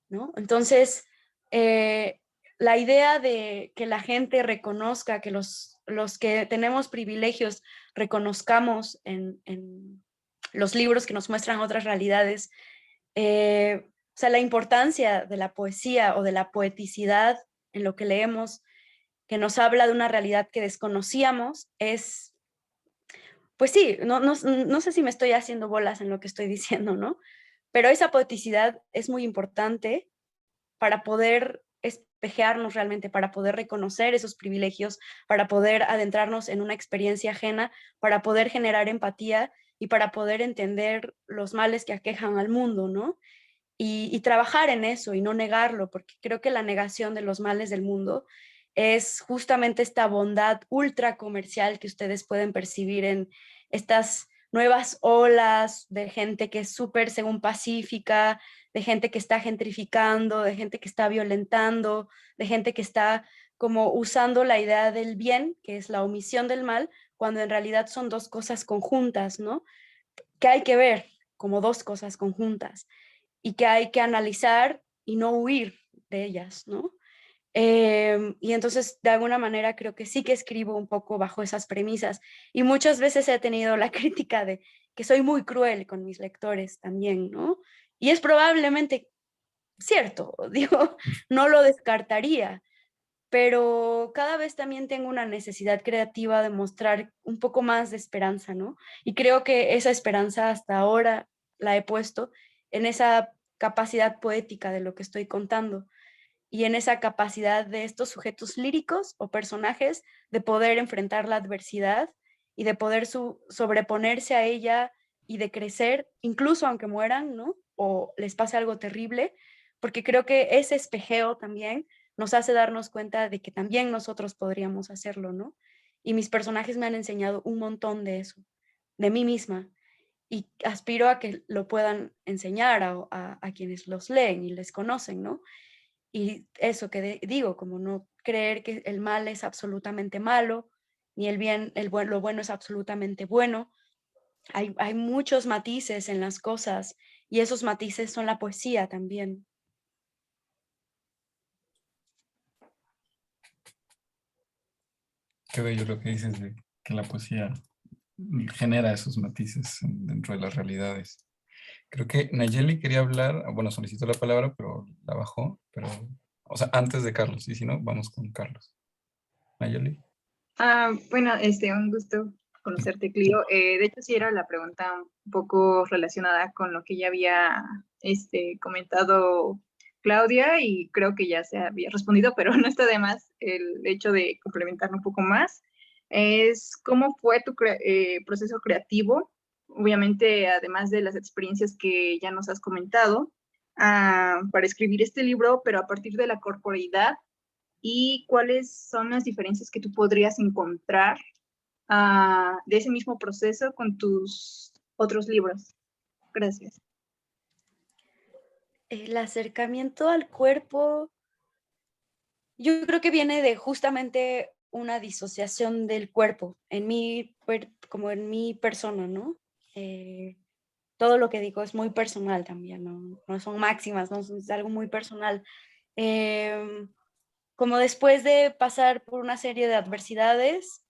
¿no? Entonces, la idea de que la gente reconozca, que los que tenemos privilegios reconozcamos en los libros que nos muestran otras realidades, o sea, la importancia de la poesía o de la poeticidad en lo que leemos, que nos habla de una realidad que desconocíamos, es, pues sí, no sé si me estoy haciendo bolas en lo que estoy diciendo, ¿no? Pero esa poeticidad es muy importante para poder espejearnos realmente, para poder reconocer esos privilegios, para poder adentrarnos en una experiencia ajena, para poder generar empatía y para poder entender los males que aquejan al mundo, ¿no? Y trabajar en eso y no negarlo, porque creo que la negación de los males del mundo es justamente esta bondad ultra comercial que ustedes pueden percibir en estas nuevas olas de gente que es súper, según pacífica, de gente que está gentrificando, de gente que está violentando, de gente que está como usando la idea del bien, que es la omisión del mal, cuando en realidad son dos cosas conjuntas, ¿no? Que hay que ver como dos cosas conjuntas y que hay que analizar y no huir de ellas, ¿no? Y entonces, de alguna manera, creo que sí que escribo un poco bajo esas premisas. Y muchas veces he tenido la crítica de que soy muy cruel con mis lectores también, ¿no? Y es probablemente cierto, digo, no lo descartaría, pero cada vez también tengo una necesidad creativa de mostrar un poco más de esperanza, ¿no? Y creo que esa esperanza hasta ahora la he puesto en esa capacidad poética de lo que estoy contando y en esa capacidad de estos sujetos líricos o personajes de poder enfrentar la adversidad y de poder sobreponerse a ella y de crecer, incluso aunque mueran, ¿no? O les pase algo terrible, porque creo que ese espejeo también nos hace darnos cuenta de que también nosotros podríamos hacerlo, ¿no? Y mis personajes me han enseñado un montón de eso, de mí misma, y aspiro a que lo puedan enseñar a quienes los leen y les conocen, ¿no? Y eso que digo, como no creer que el mal es absolutamente malo, ni el bien, lo bueno es absolutamente bueno. Hay muchos matices en las cosas y esos matices son la poesía también.
Qué bello lo que dices de que la poesía genera esos matices dentro de las realidades. Creo que Nayeli quería hablar, bueno, solicitó la palabra, pero la bajó, pero, o sea, antes de Carlos, y si no, vamos con Carlos. Nayeli.
Bueno, un gusto conocerte, Clio. De hecho, sí era la pregunta un poco relacionada con lo que ya había comentado Claudia, y creo que ya se había respondido, pero no está de más el hecho de complementarlo un poco más. Es cómo fue tu proceso creativo, obviamente, además de las experiencias que ya nos has comentado, para escribir este libro, pero a partir de la corporeidad, y cuáles son las diferencias que tú podrías encontrar de ese mismo proceso con tus otros libros. Gracias.
El acercamiento al cuerpo, yo creo que viene de justamente una disociación del cuerpo, como en mi persona, ¿no? Todo lo que digo es muy personal también, no son máximas, no es algo muy personal. Como después de pasar por una serie de adversidades,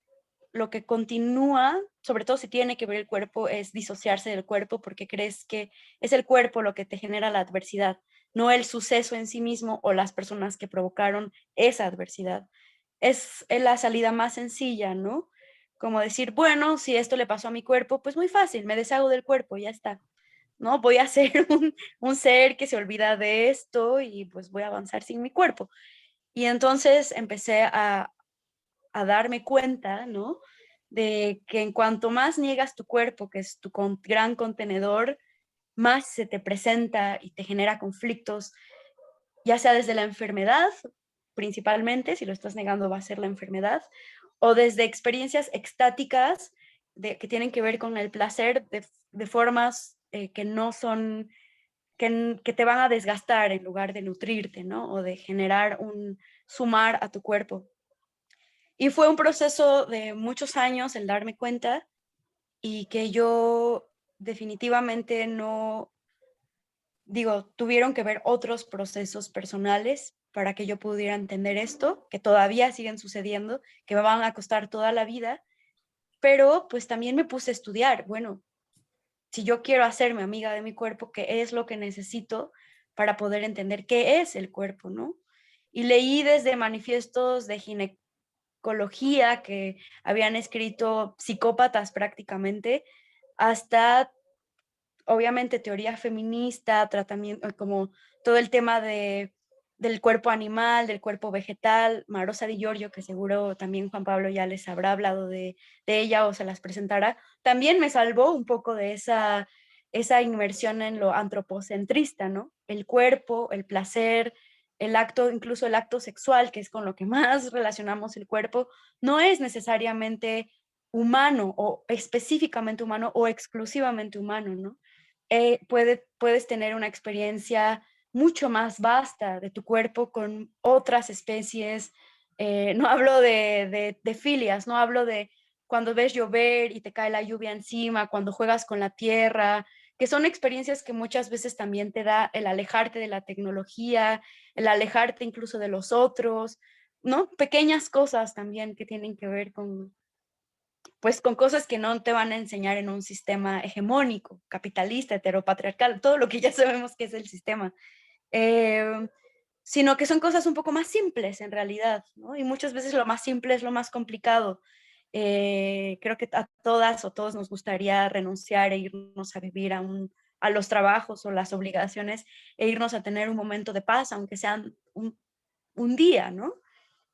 lo que continúa, sobre todo si tiene que ver el cuerpo, es disociarse del cuerpo porque crees que es el cuerpo lo que te genera la adversidad, no el suceso en sí mismo o las personas que provocaron esa adversidad. Es la salida más sencilla, ¿no? Como decir, bueno, si esto le pasó a mi cuerpo, pues muy fácil, me deshago del cuerpo, ya está, ¿no? Voy a ser un ser que se olvida de esto y pues voy a avanzar sin mi cuerpo. Y entonces empecé a darme cuenta, ¿no? De que en cuanto más niegas tu cuerpo, que es tu gran contenedor, más se te presenta y te genera conflictos, ya sea desde la enfermedad, principalmente, si lo estás negando va a ser la enfermedad, o desde experiencias extáticas que tienen que ver con el placer de formas que no son, que te van a desgastar en lugar de nutrirte, ¿no? O de generar un sumar a tu cuerpo. Y fue un proceso de muchos años el darme cuenta y que yo definitivamente no, digo, tuvieron que ver otros procesos personales para que yo pudiera entender esto, que todavía siguen sucediendo, que me van a costar toda la vida, pero pues también me puse a estudiar, bueno, si yo quiero hacerme amiga de mi cuerpo, ¿qué es lo que necesito para poder entender qué es el cuerpo, ¿no? Y leí desde manifiestos de ginecología que habían escrito psicópatas prácticamente, hasta obviamente teoría feminista, tratamiento, como todo el tema del cuerpo animal, del cuerpo vegetal. Marosa Di Giorgio, que seguro también Juan Pablo ya les habrá hablado de ella o se las presentará, también me salvó un poco de esa inmersión en lo antropocentrista, ¿no? El cuerpo, el placer, el acto, incluso el acto sexual, que es con lo que más relacionamos el cuerpo, no es necesariamente humano o específicamente humano o exclusivamente humano, ¿no? Puedes tener una experiencia mucho más vasta de tu cuerpo con otras especies. No hablo de filias, no hablo de cuando ves llover y te cae la lluvia encima, cuando juegas con la tierra, que son experiencias que muchas veces también te da el alejarte de la tecnología, el alejarte incluso de los otros, ¿no? Pequeñas cosas también que tienen que ver pues con cosas que no te van a enseñar en un sistema hegemónico, capitalista, heteropatriarcal, todo lo que ya sabemos que es el sistema, sino que son cosas un poco más simples en realidad, ¿no? Y muchas veces lo más simple es lo más complicado. Creo que a todas o todos nos gustaría renunciar e irnos a vivir a los trabajos o las obligaciones e irnos a tener un momento de paz, aunque sean un día, ¿no?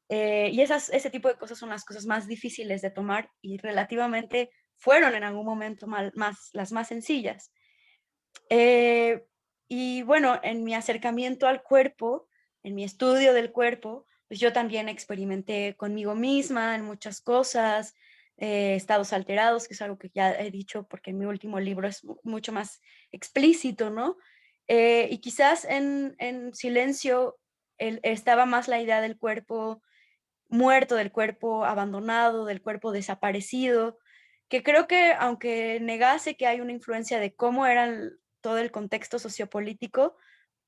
Y ese tipo de cosas son las cosas más difíciles de tomar y relativamente fueron en algún momento las más sencillas. Y bueno, en mi acercamiento al cuerpo, en mi estudio del cuerpo, pues yo también experimenté conmigo misma en muchas cosas, estados alterados, que es algo que ya he dicho porque mi último libro es mucho más explícito, ¿no? Y quizás en silencio estaba más la idea del cuerpo muerto, del cuerpo abandonado, del cuerpo desaparecido, que creo que aunque negase que hay una influencia de cómo era todo el contexto sociopolítico,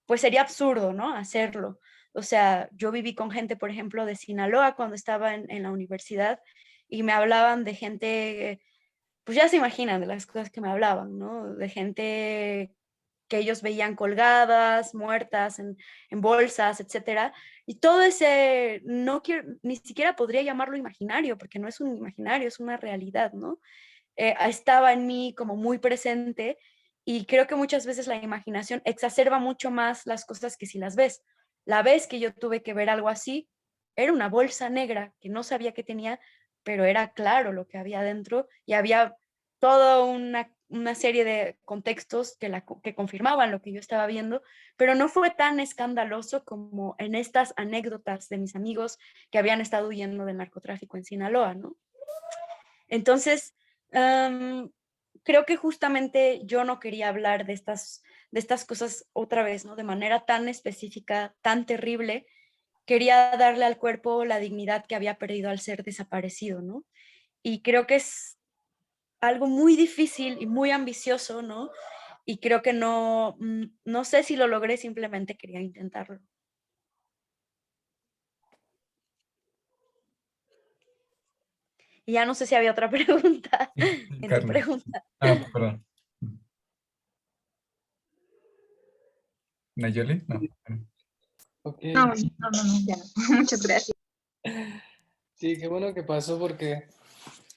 pues sería absurdo, ¿no? Hacerlo. O sea, yo viví con gente, por ejemplo, de Sinaloa cuando estaba en la universidad y me hablaban de gente, pues ya se imaginan de las cosas que me hablaban, ¿no? De gente que ellos veían colgadas, muertas en bolsas, etcétera. Y todo ese, no quiero, ni siquiera podría llamarlo imaginario, porque no es un imaginario, es una realidad, ¿no? estaba en mí como muy presente, y creo que muchas veces la imaginación exacerba mucho más las cosas que si las ves. La vez que yo tuve que ver algo así, era una bolsa negra que no sabía que tenía, pero era claro lo que había dentro y había toda una serie de contextos que confirmaban lo que yo estaba viendo, pero no fue tan escandaloso como en estas anécdotas de mis amigos que habían estado huyendo del narcotráfico en Sinaloa, ¿no? Entonces, creo que justamente yo no quería hablar de estas cosas otra vez, ¿no? De manera tan específica, tan terrible. Quería darle al cuerpo la dignidad que había perdido al ser desaparecido, ¿no? Y creo que es algo muy difícil y muy ambicioso, ¿no? Y creo que no sé si lo logré, simplemente quería intentarlo. Y ya no sé si había otra pregunta en tu
Carlos.
pregunta.
Perdón. ¿Nayeli? No.
Ok,
No, ya no. Muchas gracias.
sí, qué bueno que pasó porque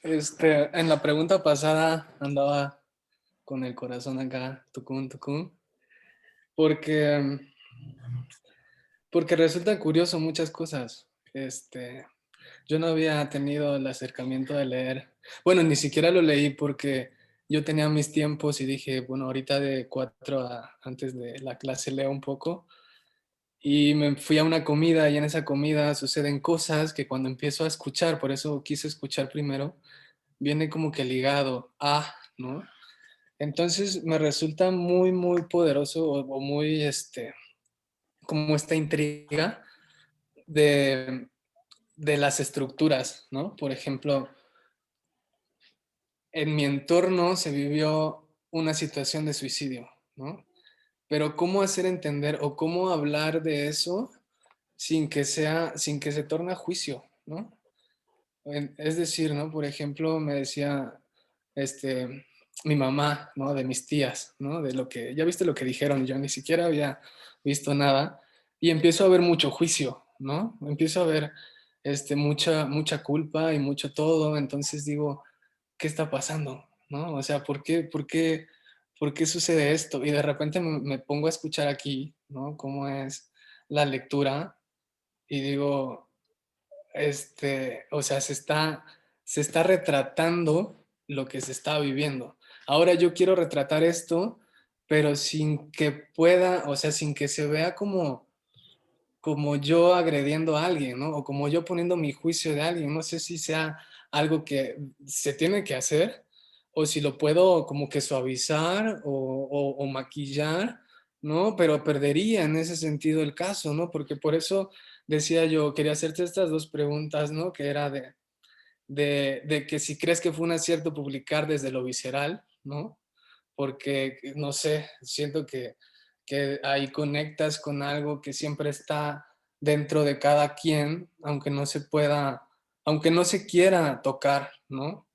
en la pregunta pasada andaba con el corazón acá, tucún, tucún, porque, porque resulta curioso muchas cosas. Yo no había tenido el acercamiento de leer, bueno, ni siquiera lo leí porque yo tenía mis tiempos y dije, bueno, ahorita de 4 a antes de la clase leo un poco. Y me fui a una comida y en esa comida suceden cosas que cuando empiezo a escuchar, por eso quise escuchar primero, viene como que ligado a, ¿no? Entonces me resulta muy, muy poderoso o muy, como esta intriga de, de las estructuras, ¿no? Por ejemplo, en mi entorno se vivió una situación de suicidio, ¿no? Pero cómo hacer entender o cómo hablar de eso sin que se torne a juicio, ¿no? Es decir, ¿no? Por ejemplo, me decía mi mamá, ¿no? De mis tías, ¿no? De lo que, ya viste lo que dijeron, yo ni siquiera había visto nada y empiezo a ver mucho juicio, ¿no? Empiezo a ver mucha culpa y mucho todo, entonces digo, ¿qué está pasando? ¿No? O sea, por qué sucede esto? Y de repente me pongo a escuchar aquí, ¿no? Cómo es la lectura y digo, o sea, se está retratando lo que se está viviendo. Ahora yo quiero retratar esto, pero sin que pueda, o sea, sin que se vea como yo agrediendo a alguien, ¿no? O como yo poniendo mi juicio de alguien. No sé si sea algo que se tiene que hacer o si lo puedo como que suavizar o maquillar, ¿no? Pero perdería en ese sentido el caso, ¿no? Porque por eso decía yo, quería hacerte estas dos preguntas, ¿no? Que era de que si crees que fue un acierto publicar desde lo visceral, ¿no? Porque, no sé, siento que ahí conectas con algo que siempre está dentro de cada quien, aunque no se pueda, aunque no se quiera tocar, ¿no?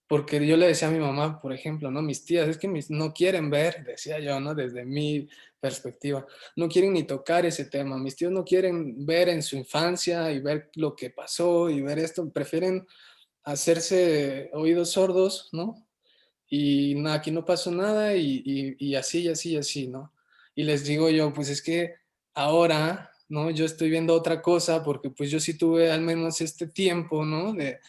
Porque yo le decía a mi mamá, por ejemplo, ¿no? Mis tías, es que no quieren ver, decía yo, ¿no? Desde mi perspectiva, no quieren ni tocar ese tema. Mis tíos no quieren ver en su infancia y ver lo que pasó y ver esto, prefieren hacerse oídos sordos, ¿no? Y nada, aquí no pasó nada y así, y así, y así, ¿no? Y les digo yo, pues es que ahora, ¿no? Yo estoy viendo otra cosa porque pues yo sí tuve al menos este tiempo, ¿no? De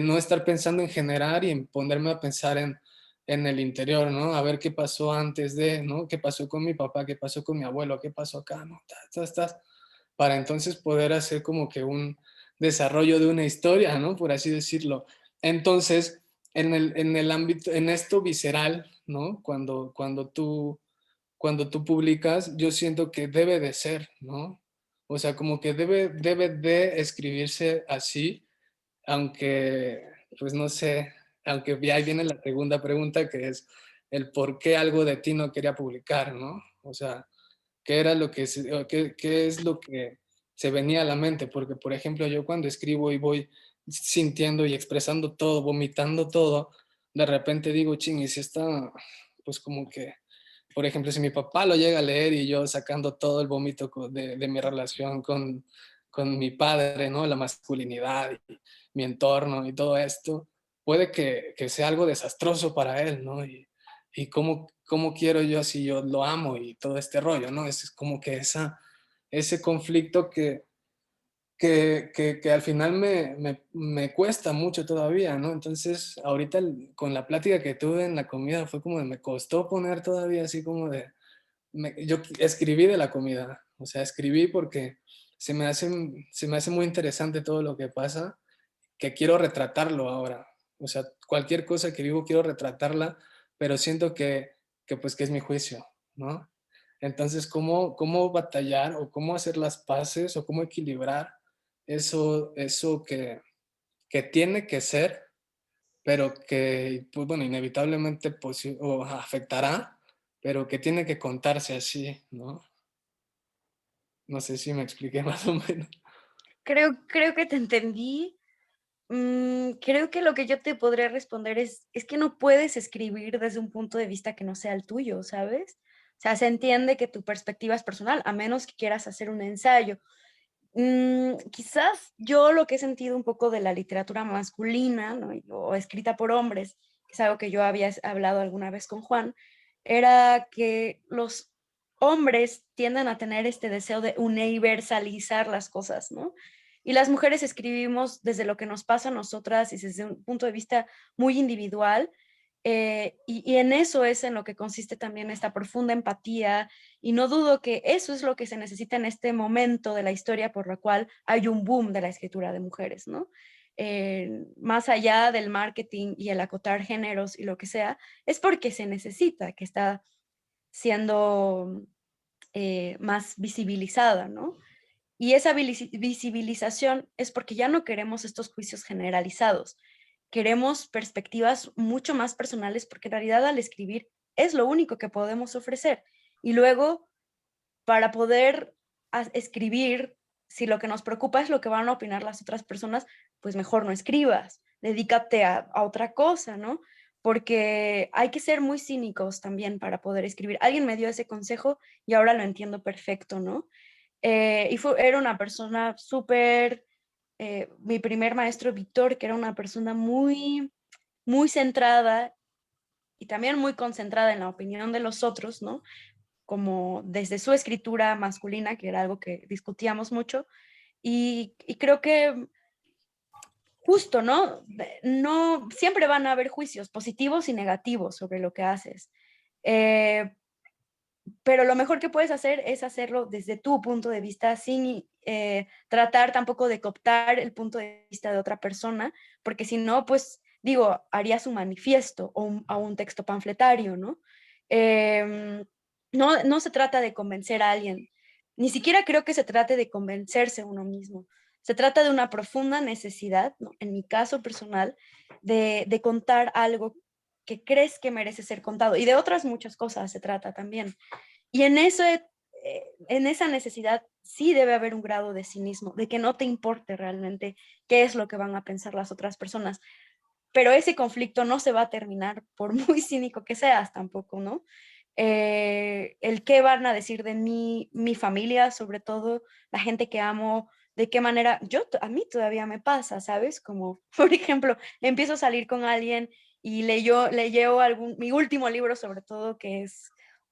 no estar pensando en generar y en ponerme a pensar en el interior, ¿no? A ver qué pasó antes de, ¿no? ¿Qué pasó con mi papá? ¿Qué pasó con mi abuelo? ¿Qué pasó acá? ¿No? Para entonces poder hacer como que un desarrollo de una historia, ¿no? Por así decirlo. Entonces, en el ámbito, en esto visceral, ¿no? Cuando tú publicas, yo siento que debe de ser, ¿no? O sea, como que debe de escribirse así, aunque, pues no sé, aunque ahí viene la segunda pregunta, que es el por qué algo de ti no quería publicar, ¿no? O sea, ¿qué era lo que, qué es lo que se venía a la mente? Porque, por ejemplo, yo cuando escribo y voy sintiendo y expresando todo, vomitando todo, de repente digo, ching, y si está, pues como que, por ejemplo, si mi papá lo llega a leer y yo sacando todo el vómito de mi relación con mi padre, ¿no? La masculinidad y mi entorno y todo esto, puede que sea algo desastroso para él, ¿no? Y cómo quiero yo si yo lo amo y todo este rollo, ¿no? Es como que ese conflicto que al final me cuesta mucho todavía, ¿no? Entonces, ahorita con la plática que tuve en la comida fue como de, me costó poner todavía así como de, yo escribí de la comida, o sea, escribí porque se me hace muy interesante todo lo que pasa, que quiero retratarlo ahora. O sea, cualquier cosa que vivo quiero retratarla, pero siento que es mi juicio, ¿no? Entonces, ¿cómo batallar o cómo hacer las paces o cómo equilibrar eso que tiene que ser, pero que, pues bueno, inevitablemente o afectará, pero que tiene que contarse así, ¿no? No sé si me expliqué más o menos.
Creo que te entendí. Creo que lo que yo te podría responder es que no puedes escribir desde un punto de vista que no sea el tuyo, ¿sabes? O sea, se entiende que tu perspectiva es personal, a menos que quieras hacer un ensayo. Quizás yo lo que he sentido un poco de la literatura masculina, ¿no? O escrita por hombres, que es algo que yo había hablado alguna vez con Juan, era que los hombres tienden a tener este deseo de universalizar las cosas, ¿no? Y las mujeres escribimos desde lo que nos pasa a nosotras y desde un punto de vista muy individual. Y en eso es en lo que consiste también esta profunda empatía, y no dudo que eso es lo que se necesita en este momento de la historia por lo cual hay un boom de la escritura de mujeres, ¿no? Más allá del marketing y el acotar géneros y lo que sea, es porque se necesita, que está siendo más visibilizada, ¿no? Y esa visibilización es porque ya no queremos estos juicios generalizados, queremos perspectivas mucho más personales, porque en realidad al escribir es lo único que podemos ofrecer. Y luego, para poder escribir, si lo que nos preocupa es lo que van a opinar las otras personas, pues mejor no escribas, dedícate a otra cosa, ¿no? Porque hay que ser muy cínicos también para poder escribir. Alguien me dio ese consejo y ahora lo entiendo perfecto, ¿no? Era una persona súper, mi primer maestro Víctor, que era una persona muy, muy centrada y también muy concentrada en la opinión de los otros, ¿no? Como desde su escritura masculina, que era algo que discutíamos mucho, y creo que justo, ¿no? No, siempre van a haber juicios positivos y negativos sobre lo que haces. Pero lo mejor que puedes hacer es hacerlo desde tu punto de vista, sin tratar tampoco de cooptar el punto de vista de otra persona, porque si no, pues digo, harías un manifiesto o un texto panfletario, ¿no? No se trata de convencer a alguien, ni siquiera creo que se trate de convencerse uno mismo. Se trata de una profunda necesidad, ¿no? En mi caso personal, de contar algo que crees que merece ser contado. Y de otras muchas cosas se trata también. Y en esa necesidad sí debe haber un grado de cinismo, de que no te importe realmente qué es lo que van a pensar las otras personas. Pero ese conflicto no se va a terminar por muy cínico que seas tampoco, ¿no? El qué van a decir de mí, mi familia, sobre todo, la gente que amo, de qué manera, a mí todavía me pasa, ¿sabes? Como, por ejemplo, empiezo a salir con alguien y leyó mi último libro, sobre todo, que es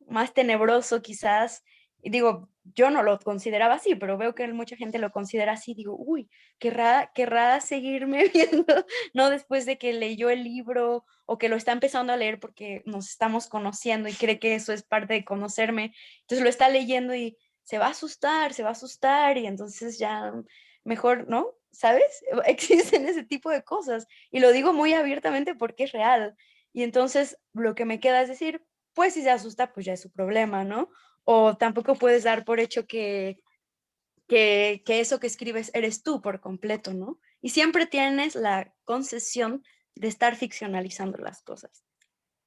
más tenebroso quizás, y digo, yo no lo consideraba así, pero veo que mucha gente lo considera así, digo, uy, querrá seguirme viendo, ¿no? Después de que leyó el libro o que lo está empezando a leer porque nos estamos conociendo y cree que eso es parte de conocerme, entonces lo está leyendo y se va a asustar y entonces ya mejor, ¿no? ¿Sabes? Existen ese tipo de cosas y lo digo muy abiertamente porque es real. Y entonces lo que me queda es decir, pues si se asusta, pues ya es su problema, ¿no? O tampoco puedes dar por hecho que eso que escribes eres tú por completo, ¿no? Y siempre tienes la concesión de estar ficcionalizando las cosas.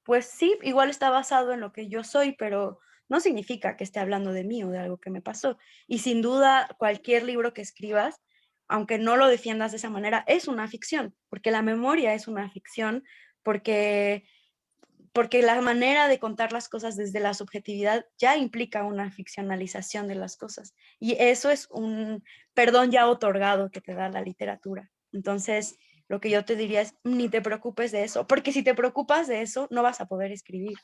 Pues sí, igual está basado en lo que yo soy, pero no significa que esté hablando de mí o de algo que me pasó. Y sin duda, cualquier libro que escribas, aunque no lo defiendas de esa manera, es una ficción, porque la memoria es una ficción, porque la manera de contar las cosas desde la subjetividad ya implica una ficcionalización de las cosas. Y eso es un perdón ya otorgado que te da la literatura. Entonces, lo que yo te diría es, ni te preocupes de eso, porque si te preocupas de eso, no vas a poder escribir.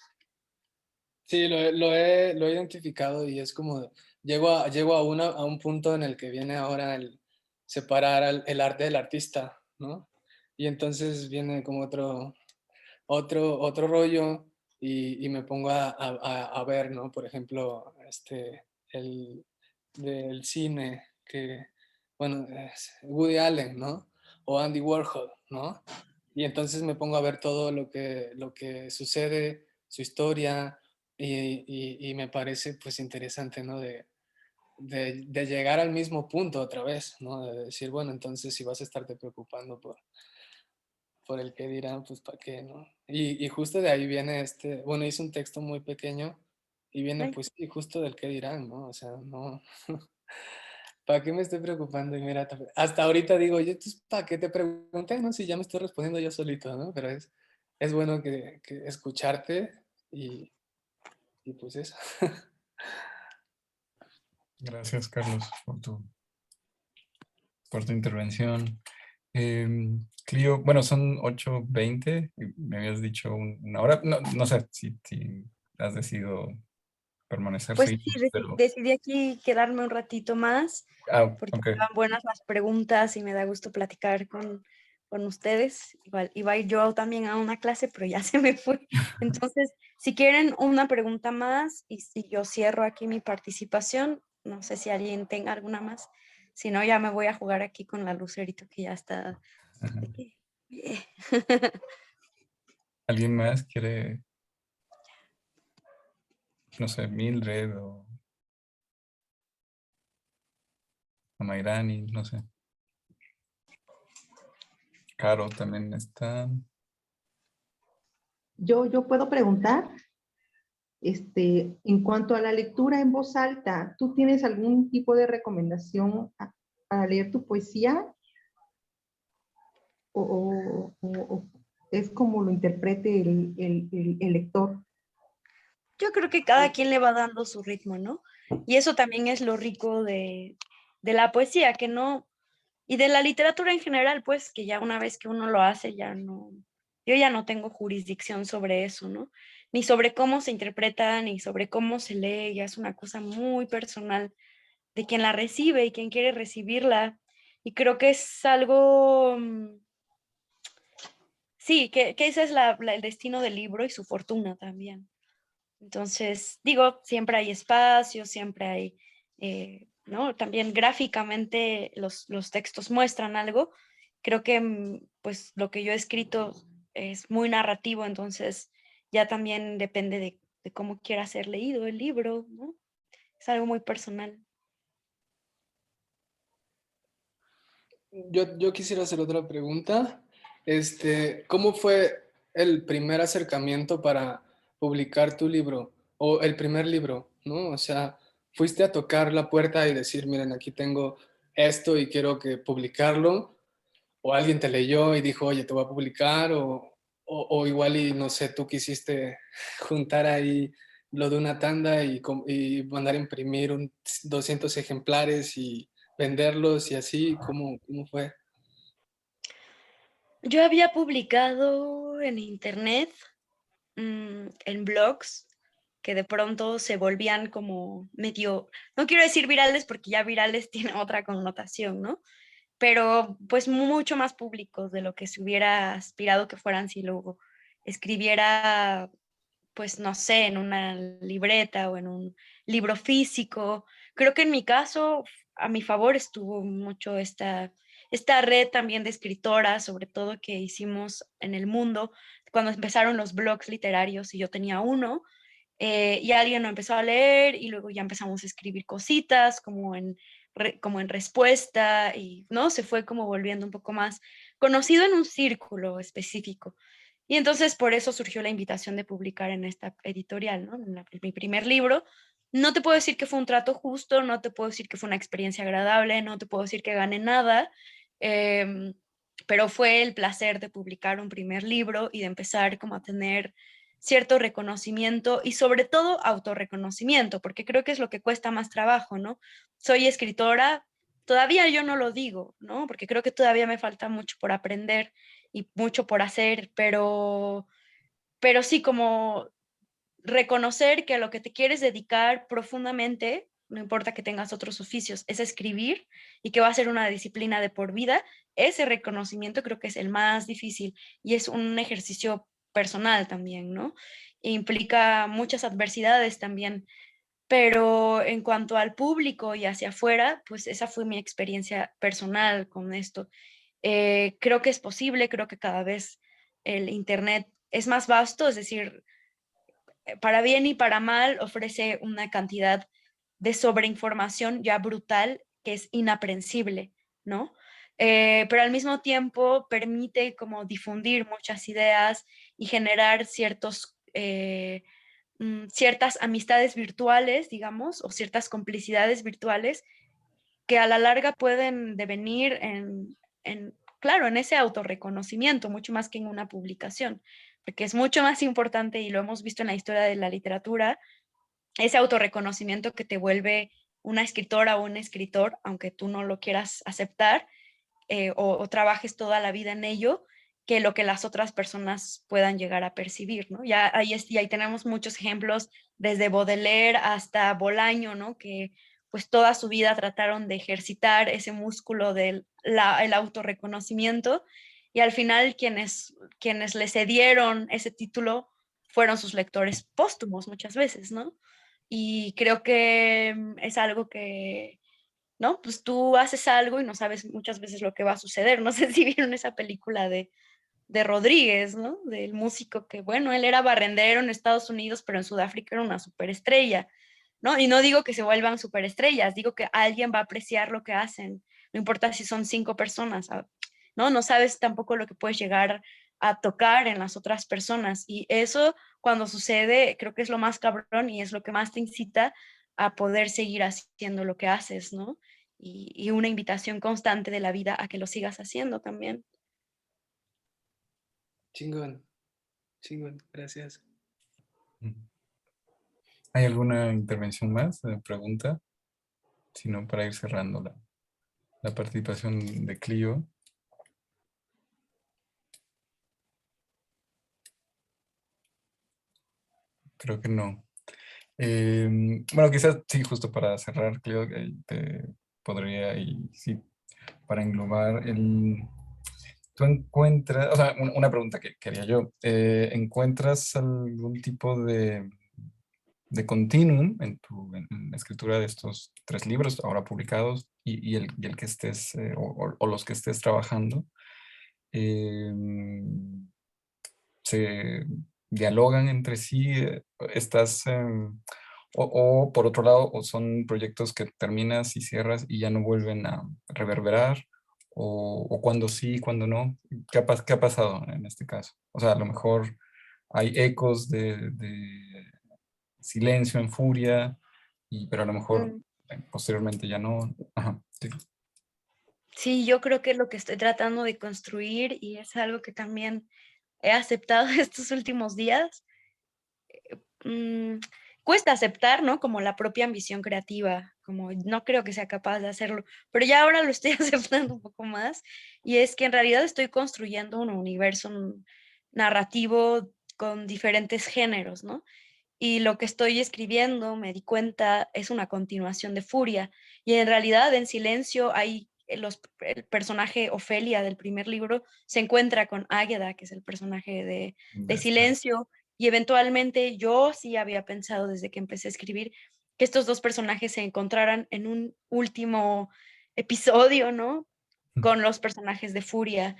Sí, lo he identificado y es como, llego a un punto en el que viene ahora el separar el arte del artista, ¿no? Y entonces viene como otro rollo y me pongo a ver, ¿no? Por ejemplo, el del cine, que, bueno, es Woody Allen, ¿no? O Andy Warhol, ¿no? Y entonces me pongo a ver todo lo que sucede, su historia, y me parece pues interesante, ¿no? De llegar al mismo punto otra vez, ¿no? De decir, bueno, entonces si vas a estarte preocupando por el que dirán, pues para qué, ¿no? Y justo de ahí viene bueno, hice un texto muy pequeño y viene
Ay,
pues sí, justo del que dirán, ¿no? O sea, no, ¿para qué me estoy preocupando? Y mira, hasta ahorita digo, oye, pues, ¿para qué te pregunté? No, si ya me estoy respondiendo yo solito, ¿no? Pero es bueno que escucharte y pues eso.
Gracias, Carlos, por tu intervención. Clio, bueno, son 8:20, y me habías dicho una hora. No, no sé si has decidido permanecer,
pues
sí,
sí,
pero...
decidí aquí quedarme un ratito más,
Ah,
porque
ok.
estaban buenas las preguntas y me da gusto platicar con ustedes. Igual iba a ir yo también a una clase, pero ya se me fue. Entonces, si quieren una pregunta más y si yo cierro aquí mi participación, no sé si alguien tenga alguna más. Si no, ya me voy a jugar aquí con la lucerito que ya está.
Ajá.
Eh,
¿Alguien más quiere, no sé, Mildred o Mayrani, no sé? Caro también está.
Yo puedo preguntar, en cuanto a la lectura en voz alta, ¿tú tienes algún tipo de recomendación para leer tu poesía? ¿O es como lo interprete el lector?
Yo creo que cada quien le va dando su ritmo, ¿no? Y eso también es lo rico de la poesía, que no, y de la literatura en general, pues que ya una vez que uno lo hace, ya no, yo ya no tengo jurisdicción sobre eso, ¿no? Ni sobre cómo se interpreta, ni sobre cómo se lee, ya es una cosa muy personal de quien la recibe y quien quiere recibirla. Y creo que es algo, sí, que ese es el destino del libro y su fortuna también. Entonces, digo, siempre hay espacio, siempre hay, ¿no? También gráficamente los textos muestran algo. Creo que, pues, lo que yo he escrito es muy narrativo, entonces ya también depende de cómo quiera ser leído el libro, ¿no? Es algo muy personal.
Yo quisiera hacer otra pregunta. ¿Cómo fue el primer acercamiento para publicar tu libro o el primer libro, ¿no? O sea, ¿fuiste a tocar la puerta y decir, miren, aquí tengo esto y quiero que publicarlo? ¿O alguien te leyó y dijo, oye, te voy a publicar? ¿O igual y no sé, tú quisiste juntar ahí lo de una tanda y mandar a imprimir 200 ejemplares y venderlos y así? ¿Cómo fue?
Yo había publicado en internet, en blogs, que de pronto se volvían como medio, no quiero decir virales porque ya virales tiene otra connotación, ¿no? Pero pues mucho más públicos de lo que se hubiera aspirado que fueran si luego escribiera, pues no sé, en una libreta o en un libro físico. Creo que en mi caso, a mi favor estuvo mucho esta red también de escritoras, sobre todo que hicimos en el mundo, cuando empezaron los blogs literarios y yo tenía uno, y alguien lo empezó a leer y luego ya empezamos a escribir cositas como en respuesta y no se fue como volviendo un poco más conocido en un círculo específico. Y entonces por eso surgió la invitación de publicar en esta editorial, ¿no? Mi primer libro. No te puedo decir que fue un trato justo, no te puedo decir que fue una experiencia agradable, no te puedo decir que gané nada, eh, pero fue el placer de publicar un primer libro y de empezar como a tener cierto reconocimiento y sobre todo autorreconocimiento, porque creo que es lo que cuesta más trabajo, ¿no? Soy escritora, Todavía yo no lo digo, ¿no? Porque creo que todavía me falta mucho por aprender y mucho por hacer, pero sí como reconocer que a lo que te quieres dedicar profundamente, no importa que tengas otros oficios, es escribir y que va a ser una disciplina de por vida. Ese reconocimiento creo que es el más difícil y es un ejercicio personal también, ¿no? E implica muchas adversidades también, pero en cuanto al público y hacia afuera, pues esa fue mi experiencia personal con esto. Creo que es posible, creo que cada vez el Internet es más vasto, es decir, para bien y para mal ofrece una cantidad de sobreinformación ya brutal que es inaprensible, ¿no? Pero al mismo tiempo permite como difundir muchas ideas y generar ciertas amistades virtuales, digamos, o ciertas complicidades virtuales que a la larga pueden devenir claro, en ese autorreconocimiento, mucho más que en una publicación, porque es mucho más importante, y lo hemos visto en la historia de la literatura, ese autorreconocimiento que te vuelve una escritora o un escritor, aunque tú no lo quieras aceptar, o trabajes toda la vida en ello, que lo que las otras personas puedan llegar a percibir, ¿no? Y ahí tenemos muchos ejemplos, desde Baudelaire hasta Bolaño, ¿no? Que pues toda su vida trataron de ejercitar ese músculo del el autorreconocimiento, y al final quienes le cedieron ese título fueron sus lectores póstumos muchas veces, ¿no? Y creo que es algo que, ¿no? Pues tú haces algo y no sabes muchas veces lo que va a suceder. No sé si vieron esa película de Rodríguez, ¿no? Del músico que, bueno, él era barrendero en Estados Unidos, pero en Sudáfrica era una superestrella, ¿no? Y no digo que se vuelvan superestrellas, digo que alguien va a apreciar lo que hacen, no importa si son 5 personas, ¿no? No sabes tampoco lo que puedes llegar a tocar en las otras personas. Y eso, cuando sucede, creo que es lo más cabrón y es lo que más te incita a poder seguir haciendo lo que haces, ¿no? Y una invitación constante de la vida a que lo sigas haciendo también.
Chingón, chingón, gracias.
¿Hay alguna intervención más, pregunta? Si no, para ir cerrando la participación de Clio. Creo que no. Bueno, quizás sí, justo para cerrar, Clio, te podría, y sí, para englobar tú encuentras, o sea, una pregunta que quería yo, ¿encuentras algún tipo de continuum en la escritura de estos 3 libros ahora publicados y el que estés, o los que estés trabajando? ¿Se dialogan entre sí? ¿Estás, o por otro lado, o son proyectos que terminas y cierras y ya no vuelven a reverberar? ¿O cuando sí, cuando no? ¿Qué ha pasado en este caso? O sea, a lo mejor hay ecos de silencio en Furia, pero a lo mejor
Mm.
posteriormente ya no. Ajá, sí.
Sí, yo creo que es lo que estoy tratando de construir y es algo que también he aceptado estos últimos días. mm, Cuesta aceptar, ¿no? Como la propia ambición creativa, como no creo que sea capaz de hacerlo, pero ya ahora lo estoy aceptando un poco más, y es que en realidad estoy construyendo un universo narrativo con diferentes géneros, ¿no? Y lo que estoy escribiendo, me di cuenta, es una continuación de Furia, y en realidad en Silencio hay el personaje Ofelia del primer libro se encuentra con Águeda, que es el personaje de Silencio, y eventualmente yo sí había pensado desde que empecé a escribir que estos 2 personajes se encontraran en un último episodio, ¿no? Con los personajes de Furia,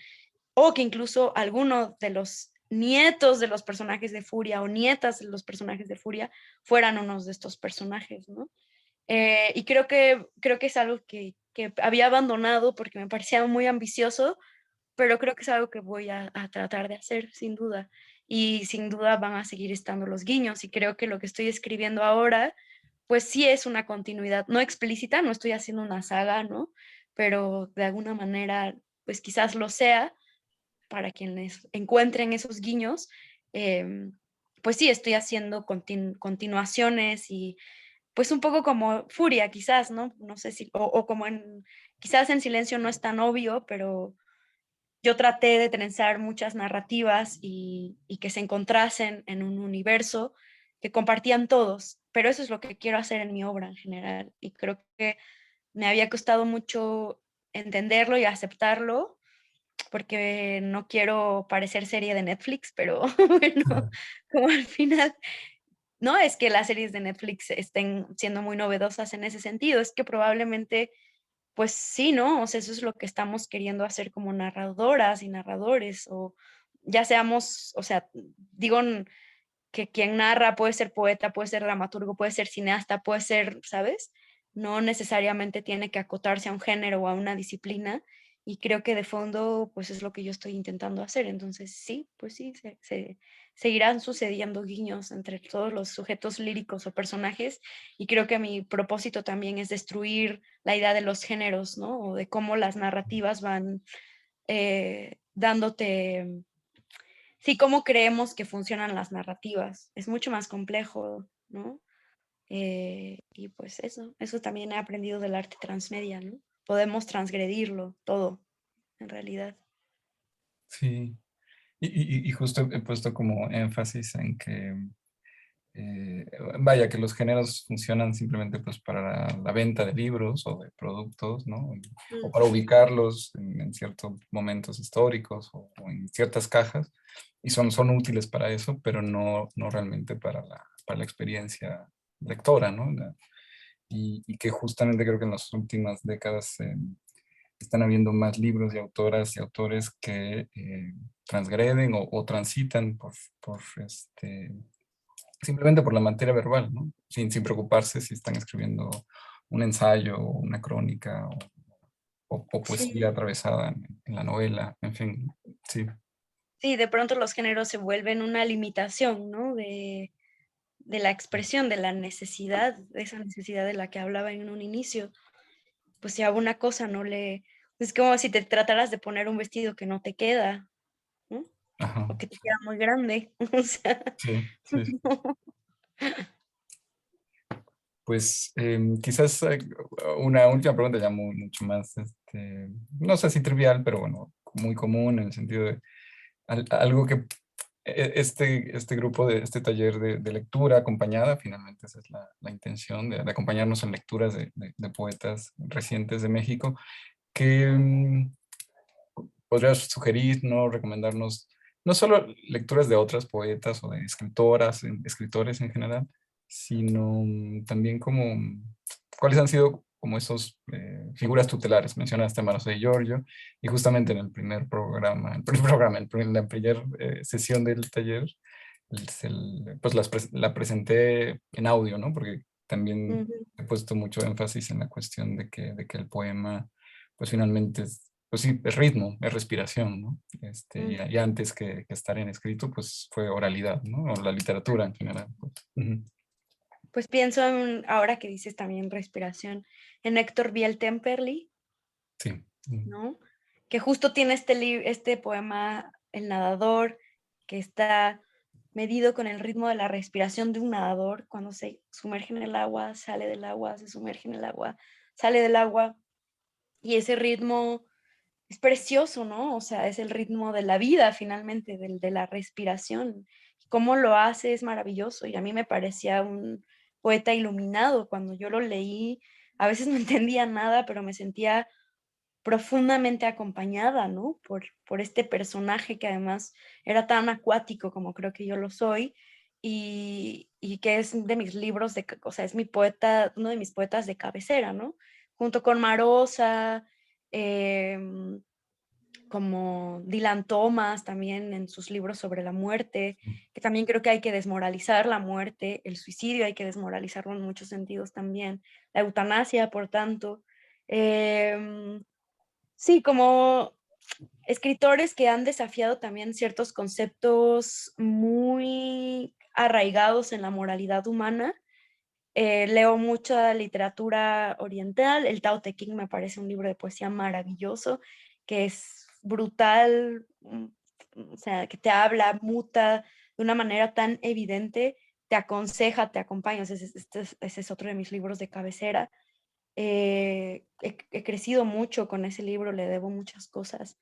o que incluso alguno de los nietos de los personajes de Furia o nietas de los personajes de Furia fueran unos de estos personajes, ¿no? Y creo que es algo que había abandonado porque me parecía muy ambicioso, pero creo que es algo que voy a tratar de hacer, sin duda. Y sin duda van a seguir estando los guiños, y creo que lo que estoy escribiendo ahora, pues sí es una continuidad, no explícita, no estoy haciendo una saga, ¿no? Pero de alguna manera, pues quizás lo sea, para quienes encuentren esos guiños. Pues sí, estoy haciendo continuaciones y pues un poco como furia quizás, ¿no? No sé si, o como quizás en silencio no es tan obvio, pero yo traté de trenzar muchas narrativas y que se encontrasen en un universo que compartían todos, pero eso es lo que quiero hacer en mi obra en general y creo que me había costado mucho entenderlo y aceptarlo porque no quiero parecer serie de Netflix, pero bueno, como al final no es que las series de Netflix estén siendo muy novedosas en ese sentido, es que probablemente pues sí, ¿no? O sea, eso es lo que estamos queriendo hacer como narradoras y narradores, o ya seamos, o sea, digo que quien narra puede ser poeta, puede ser dramaturgo, puede ser cineasta, puede ser, ¿sabes? No necesariamente tiene que acotarse a un género o a una disciplina, y creo que de fondo, pues es lo que yo estoy intentando hacer. Entonces, sí, pues sí, seguirán sucediendo guiños entre todos los sujetos líricos o personajes, y creo que mi propósito también es destruir la idea de los géneros, ¿no? O de cómo las narrativas van dándote, sí, cómo creemos que funcionan las narrativas. Es mucho más complejo, ¿no? Y pues eso también he aprendido del arte transmedia, ¿no? Podemos transgredirlo todo, en realidad.
Sí, y justo he puesto como énfasis en que, vaya, que los géneros funcionan simplemente pues para la venta de libros o de productos, ¿no? O para ubicarlos en ciertos momentos históricos o en ciertas cajas, y son útiles para eso, pero no realmente para la experiencia lectora, ¿no? Y que justamente creo que en las últimas décadas están habiendo más libros y autoras y autores que transgreden o transitan simplemente por la materia verbal, ¿no? Sin preocuparse si están escribiendo un ensayo, una crónica o poesía
Sí,
atravesada en la novela, en fin, sí.
sí, de pronto los géneros se vuelven una limitación, ¿no? De la expresión, de la necesidad, de esa necesidad de la que hablaba en un inicio. Pues si a una cosa no le... Es como si te trataras de poner un vestido que no te queda, ¿no?
Ajá,
O que te queda muy grande. O sea,
sí, sí, sí. Pues quizás una última pregunta ya mucho más, no sé si trivial, pero bueno, muy común en el sentido de algo que este grupo, de este taller de lectura acompañada, finalmente esa es la intención de acompañarnos en lecturas de poetas recientes de México, que podrías sugerir, ¿no? Recomendarnos no solo lecturas de otras poetas o de escritoras, escritores en general, sino también como cuáles han sido como esos figuras tutelares. Mencionaste a Manos de Giorgio, y justamente en el primer programa, la primera sesión del taller, pues la presenté en audio, ¿no? Porque también
ujú,
he puesto mucho énfasis en la cuestión de que el poema, pues finalmente pues sí, es ritmo, es respiración, ¿no?
ujú.
Y antes que estar en escrito, pues fue oralidad, ¿no? O la literatura en general, pues. Ujú.
Pues pienso ahora que dices también respiración, en Héctor Biel Temperley,
Sí. Ujú.
¿no? Que justo tiene este poema, El nadador, que está medido con el ritmo de la respiración de un nadador cuando se sumerge en el agua, sale del agua, se sumerge en el agua, sale del agua, y ese ritmo es precioso, ¿no? O sea, es el ritmo de la vida finalmente, de la respiración. Cómo lo hace es maravilloso, y a mí me parecía un poeta iluminado cuando yo lo leí. A veces no entendía nada, pero me sentía profundamente acompañada, ¿no? Por este personaje que además era tan acuático como creo que yo lo soy, y que es de mis libros, o sea, es mi poeta, uno de mis poetas de cabecera, ¿no? Junto con Marosa, em, como Dylan Thomas también en sus libros sobre la muerte, que también creo que hay que desmoralizar la muerte, el suicidio hay que desmoralizarlo en muchos sentidos también, la eutanasia, por tanto. Em, Sí, como escritores que han desafiado también ciertos conceptos muy arraigados en la moralidad humana. Leo mucha literatura oriental. El Tao Te Ching me parece un libro de poesía maravilloso, que es brutal, o sea, que te habla, muta de una manera tan evidente, te aconseja, te acompaña. Ese es otro de mis libros de cabecera. He crecido mucho con ese libro, le debo muchas cosas.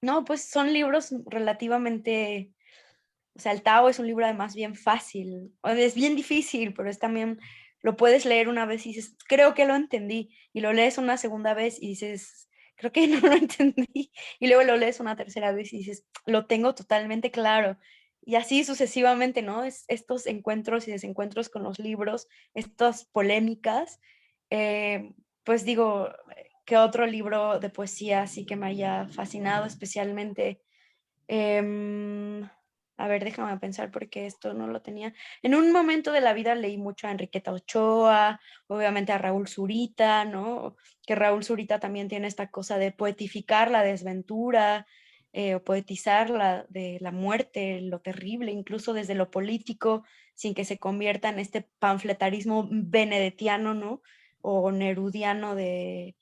No, pues son libros relativamente, o sea, el Tao es un libro además bien fácil, es bien difícil, pero es también, lo puedes leer una vez y dices, creo que lo entendí, y lo lees una segunda vez y dices, creo que no lo entendí, y luego lo lees una tercera vez y dices, lo tengo totalmente claro. Y así sucesivamente, ¿no? Estos encuentros y desencuentros con los libros, estas polémicas, pues digo, ¿qué otro libro de poesía sí que me haya fascinado especialmente? A ver, déjame pensar porque esto no lo tenía. En un momento de la vida leí mucho a Enriqueta Ochoa, obviamente a Raúl Zurita, ¿no? Que Raúl Zurita también tiene esta cosa de poetificar la desventura, o poetizar de la muerte, lo terrible, incluso desde lo político, sin que se convierta en este panfletarismo benedetiano, ¿no? O nerudiano de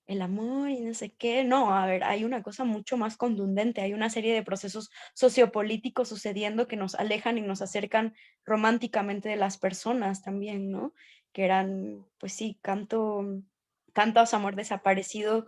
el amor y no sé qué. No, a ver, hay una cosa mucho más contundente, hay una serie de procesos sociopolíticos sucediendo que nos alejan y nos acercan románticamente de las personas también, ¿no? Que eran, pues sí, Cantos Amor Desaparecido,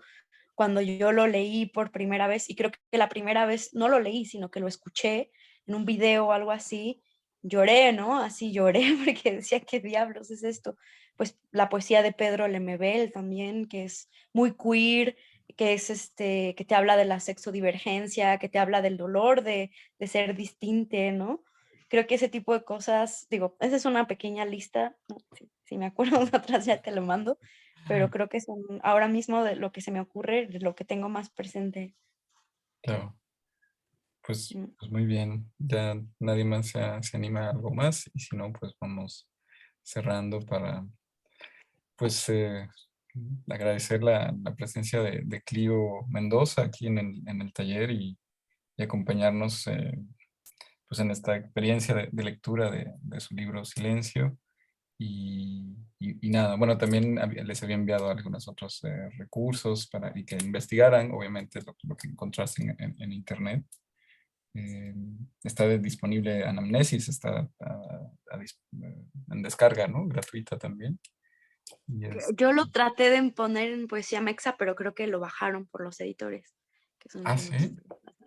cuando yo lo leí por primera vez, y creo que la primera vez no lo leí, sino que lo escuché en un video o algo así, lloré, ¿no? Así lloré porque decía, ¿qué diablos es esto? Pues la poesía de Pedro Lemebel también, que es muy queer, que es que te habla de la sexodivergencia, que te habla del dolor de ser distinte, ¿no? Creo que ese tipo de cosas, digo, esa es una pequeña lista, ¿no? Si me acuerdo de otras ya te lo mando, pero creo que son ahora mismo de lo que se me ocurre, de lo que tengo más presente.
Claro, pues,
Mm.
pues muy bien. Ya nadie más se anima a algo más y si no, pues vamos cerrando para, pues, agradecer la presencia de Clio Mendoza aquí en el taller y acompañarnos pues en esta experiencia de lectura de su libro Silencio. Y nada, bueno, también les había enviado algunos otros recursos para y que investigaran, obviamente, lo que encontraste en internet. Está disponible Anamnesis, está en descarga, ¿no? Gratuita también. Y
Yo lo traté de poner en Poesía Mexa, pero creo que lo bajaron por los editores, que son unos...
sí.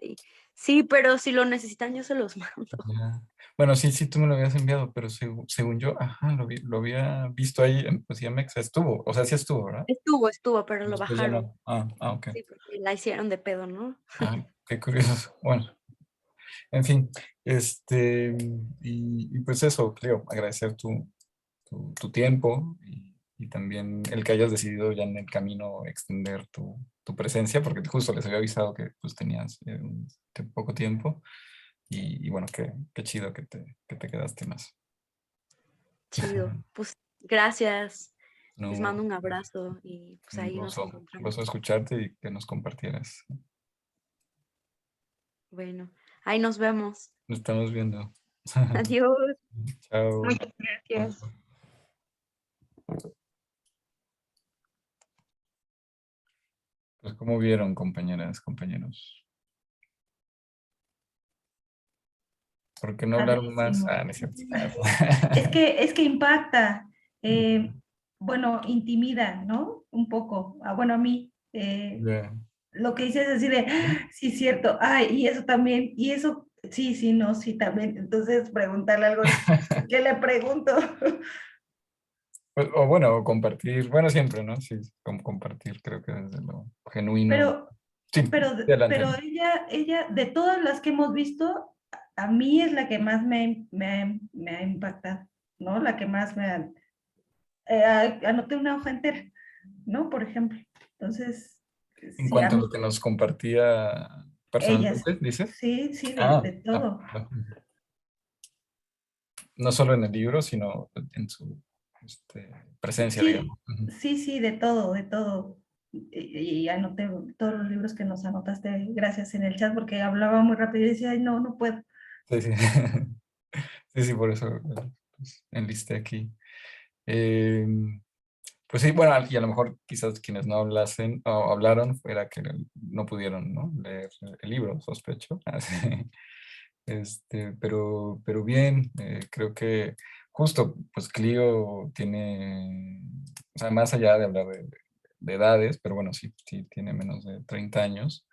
ahí. Sí, pero si lo necesitan yo se los mando.
Ya. Bueno, sí, sí, tú me lo habías enviado, pero según yo, ajá, lo había visto ahí en Poesía Mexa, estuvo, o sea, sí estuvo, ¿verdad?
Estuvo, pero lo
Después ya
bajaron.
no. Ok.
Sí, porque la hicieron de pedo, ¿no?
Qué curioso. Bueno, en fin, y pues eso, Cleo, agradecer tu tiempo y también el que hayas decidido ya en el camino extender tu presencia, porque justo les había avisado que pues tenías poco tiempo y bueno, qué chido que te quedaste más.
Chido. Pues gracias. Les
No,
mando un abrazo y pues
un
ahí nos
gozo
encontramos.
escucharte y que nos compartieras.
Bueno, ahí nos vemos.
Nos estamos viendo.
Adiós.
Chao.
Muchas gracias.
Pues, ¿cómo vieron, compañeras, compañeros? ¿Por qué no hablaron más?
Padrísimo.
No es cierto.
Es que impacta, bueno, intimida, ¿no? Un poco. Bueno, a mí,
Ya.
lo que dices es así de, "Ah, sí, cierto, ay, y eso también, y eso, sí, sí, no, sí, también". Entonces, preguntarle algo, ¿qué le pregunto?
Pues, o bueno, compartir, bueno, siempre, ¿no? Sí, compartir, creo que desde lo genuino.
Pero,
Sí, de
pero
adelante.
ella, de todas las que hemos visto, a mí es la que más me ha impactado, ¿no? La que más me ha... anoté una hoja entera, ¿no? Por ejemplo. Entonces,
En
sí, a
cuanto a
mí,
lo que nos compartía
ellas,
personalmente, dices.
sí, sí,
Ah,
de todo.
no. No solo en el libro, sino en su presencia,
Sí,
digamos. Ujú.
sí, sí, de todo, de todo. Y anoté todos los libros que nos anotaste, gracias en el chat, porque hablaba muy rápido y decía, ay, no, no puedo.
Sí, sí. Sí, sí, por eso pues, enlisté aquí. Eh, pues sí, bueno, y a lo mejor quizás quienes no hablasen o hablaron fuera que no pudieron, ¿no? Leer el libro, sospecho. Así. Pero bien, creo que justo, pues Clio tiene, o sea, más allá de hablar de edades, pero bueno, sí, sí tiene menos de 30 años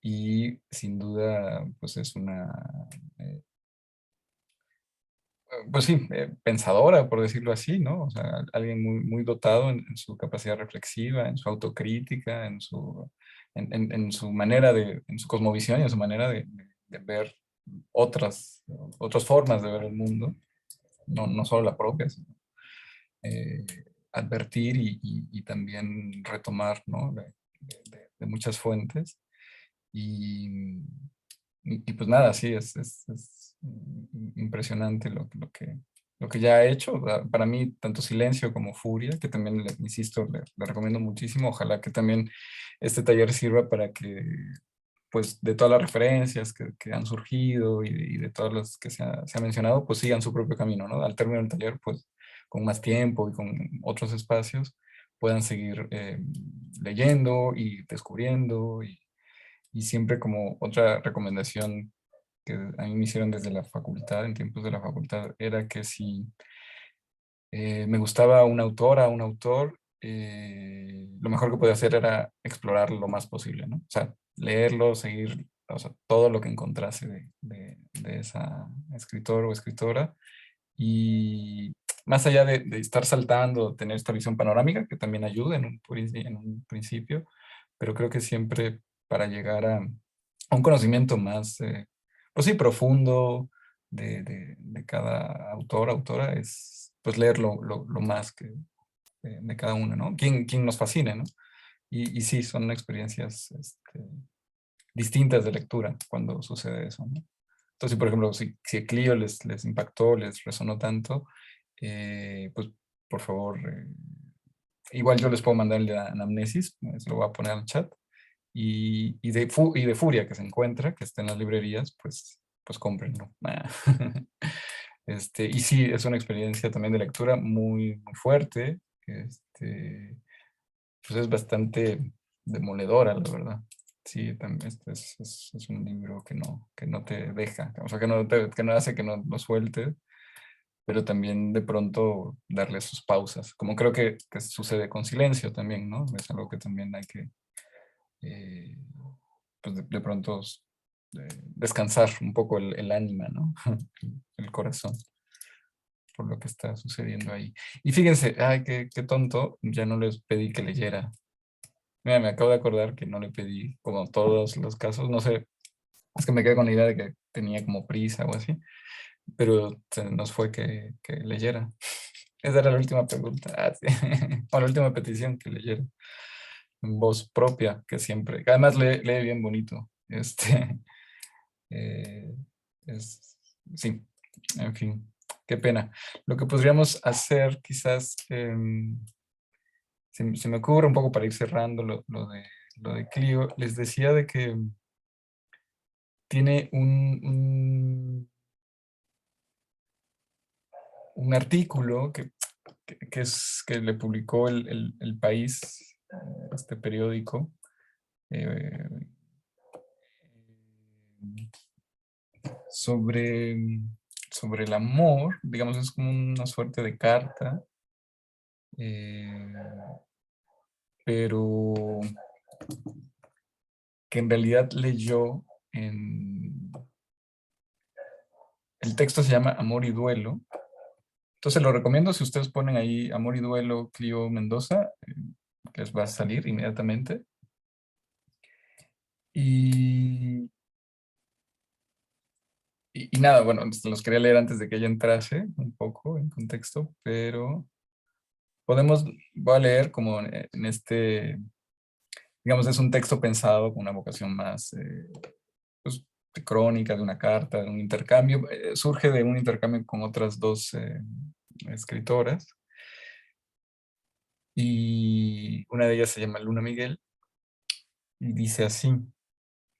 y sin duda, pues es una, eh, pues sí, pensadora, por decirlo así, ¿no? O sea, alguien muy, muy dotado en su capacidad reflexiva, en su autocrítica, en su manera en su cosmovisión y en su manera de ver otras, otras formas de ver el mundo, no solo la propia, sino eh, advertir y también retomar, ¿no? De muchas fuentes. Y, y pues nada, sí, es impresionante lo que ya ha hecho. Para mí, tanto Silencio como Furia, que también, insisto, le recomiendo muchísimo. Ojalá que también este taller sirva para que, pues, de todas las referencias que han surgido y de todas las que se ha mencionado, pues sigan su propio camino, ¿no? Al término del taller, pues, con más tiempo y con otros espacios, puedan seguir leyendo y descubriendo y siempre como otra recomendación que a mí me hicieron desde la facultad, en tiempos de la facultad, era que si me gustaba una autora, un autor, lo mejor que podía hacer era explorar lo más posible, ¿no? O sea, leerlo, seguir, o sea, todo lo que encontrase de esa escritor o escritora. Y más allá de estar saltando, tener esta visión panorámica, que también ayuda en un principio, pero creo que siempre para llegar a un conocimiento más, pues sí, profundo de cada autor, autora, es pues leer lo más que de cada uno, ¿no? Quien nos fascine, ¿no? Y sí, son experiencias distintas de lectura cuando sucede eso, ¿no? Entonces, por ejemplo, si a Clio les impactó, les resonó tanto, pues por favor, igual yo les puedo mandar el de Anamnesis, pues, lo voy a poner al chat, y de Furia que se encuentra, que está en las librerías, pues cómprenlo. Y sí, es una experiencia también de lectura muy, muy fuerte, pues es bastante demoledora, la verdad. Sí, también es un libro que no te deja, o sea, que no hace que no lo sueltes, pero también de pronto darle sus pausas, como creo que sucede con Silencio también, ¿no? Es algo que también hay que, eh, pues de pronto descansar un poco el ánima, ¿no? El corazón por lo que está sucediendo ahí. Y fíjense, ay, qué tonto, ya no les pedí que leyera. Mira, me acabo de acordar que no le pedí, como todos los casos, no sé, es que me quedé con la idea de que tenía como prisa o así, pero se nos fue que leyera. Esa era la última pregunta, sí. O la última petición, que leyera en voz propia, que siempre, que además lee bien bonito. Eh, sí, en fin, qué pena. Lo que podríamos hacer quizás, se me ocurre un poco para ir cerrando lo de Clio, les decía de que tiene un artículo que le publicó el País, este periódico, eh, sobre, sobre el amor, digamos, es como una suerte de carta, eh, pero que en realidad leyó en... El texto se llama Amor y Duelo. Entonces lo recomiendo si ustedes ponen ahí Amor y Duelo Clio Mendoza, les va a salir inmediatamente. Y, y nada, bueno, los quería leer antes de que ella entrase un poco en contexto, pero voy a leer como en digamos, es un texto pensado con una vocación más pues, de crónica, de una carta, de un intercambio. Surge de un intercambio con otras dos escritoras. Y una de ellas se llama Luna Miguel y dice así.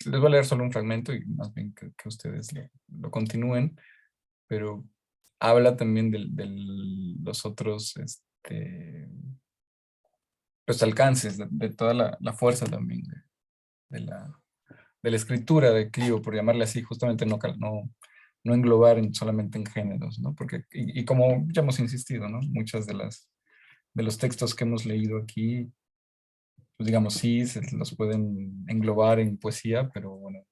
Les voy a leer solo un fragmento y más bien que ustedes lo continúen, pero habla también de los otros pues, alcances, de toda la fuerza también de la escritura de Clio, por llamarle así, justamente no no englobar solamente en géneros, ¿no? Porque, y como ya hemos insistido, ¿no? Muchas de los textos que hemos leído aquí, pues digamos, sí, se los pueden englobar en poesía, pero bueno,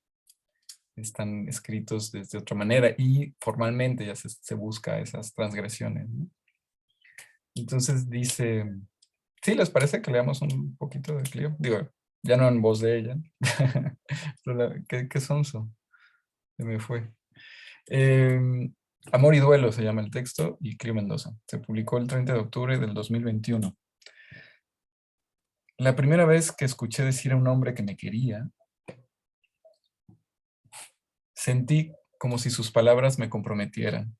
están escritos desde otra manera y formalmente ya se busca esas transgresiones, ¿no? Entonces dice, ¿sí les parece que leamos un poquito de Clio? Digo, ya no en voz de ella. Pero ¿qué sonso? Se me fue. Amor y duelo se llama el texto y Clio Mendoza. Se publicó el 30 de octubre del 2021. La primera vez que escuché decir a un hombre que me quería, sentí como si sus palabras me comprometieran.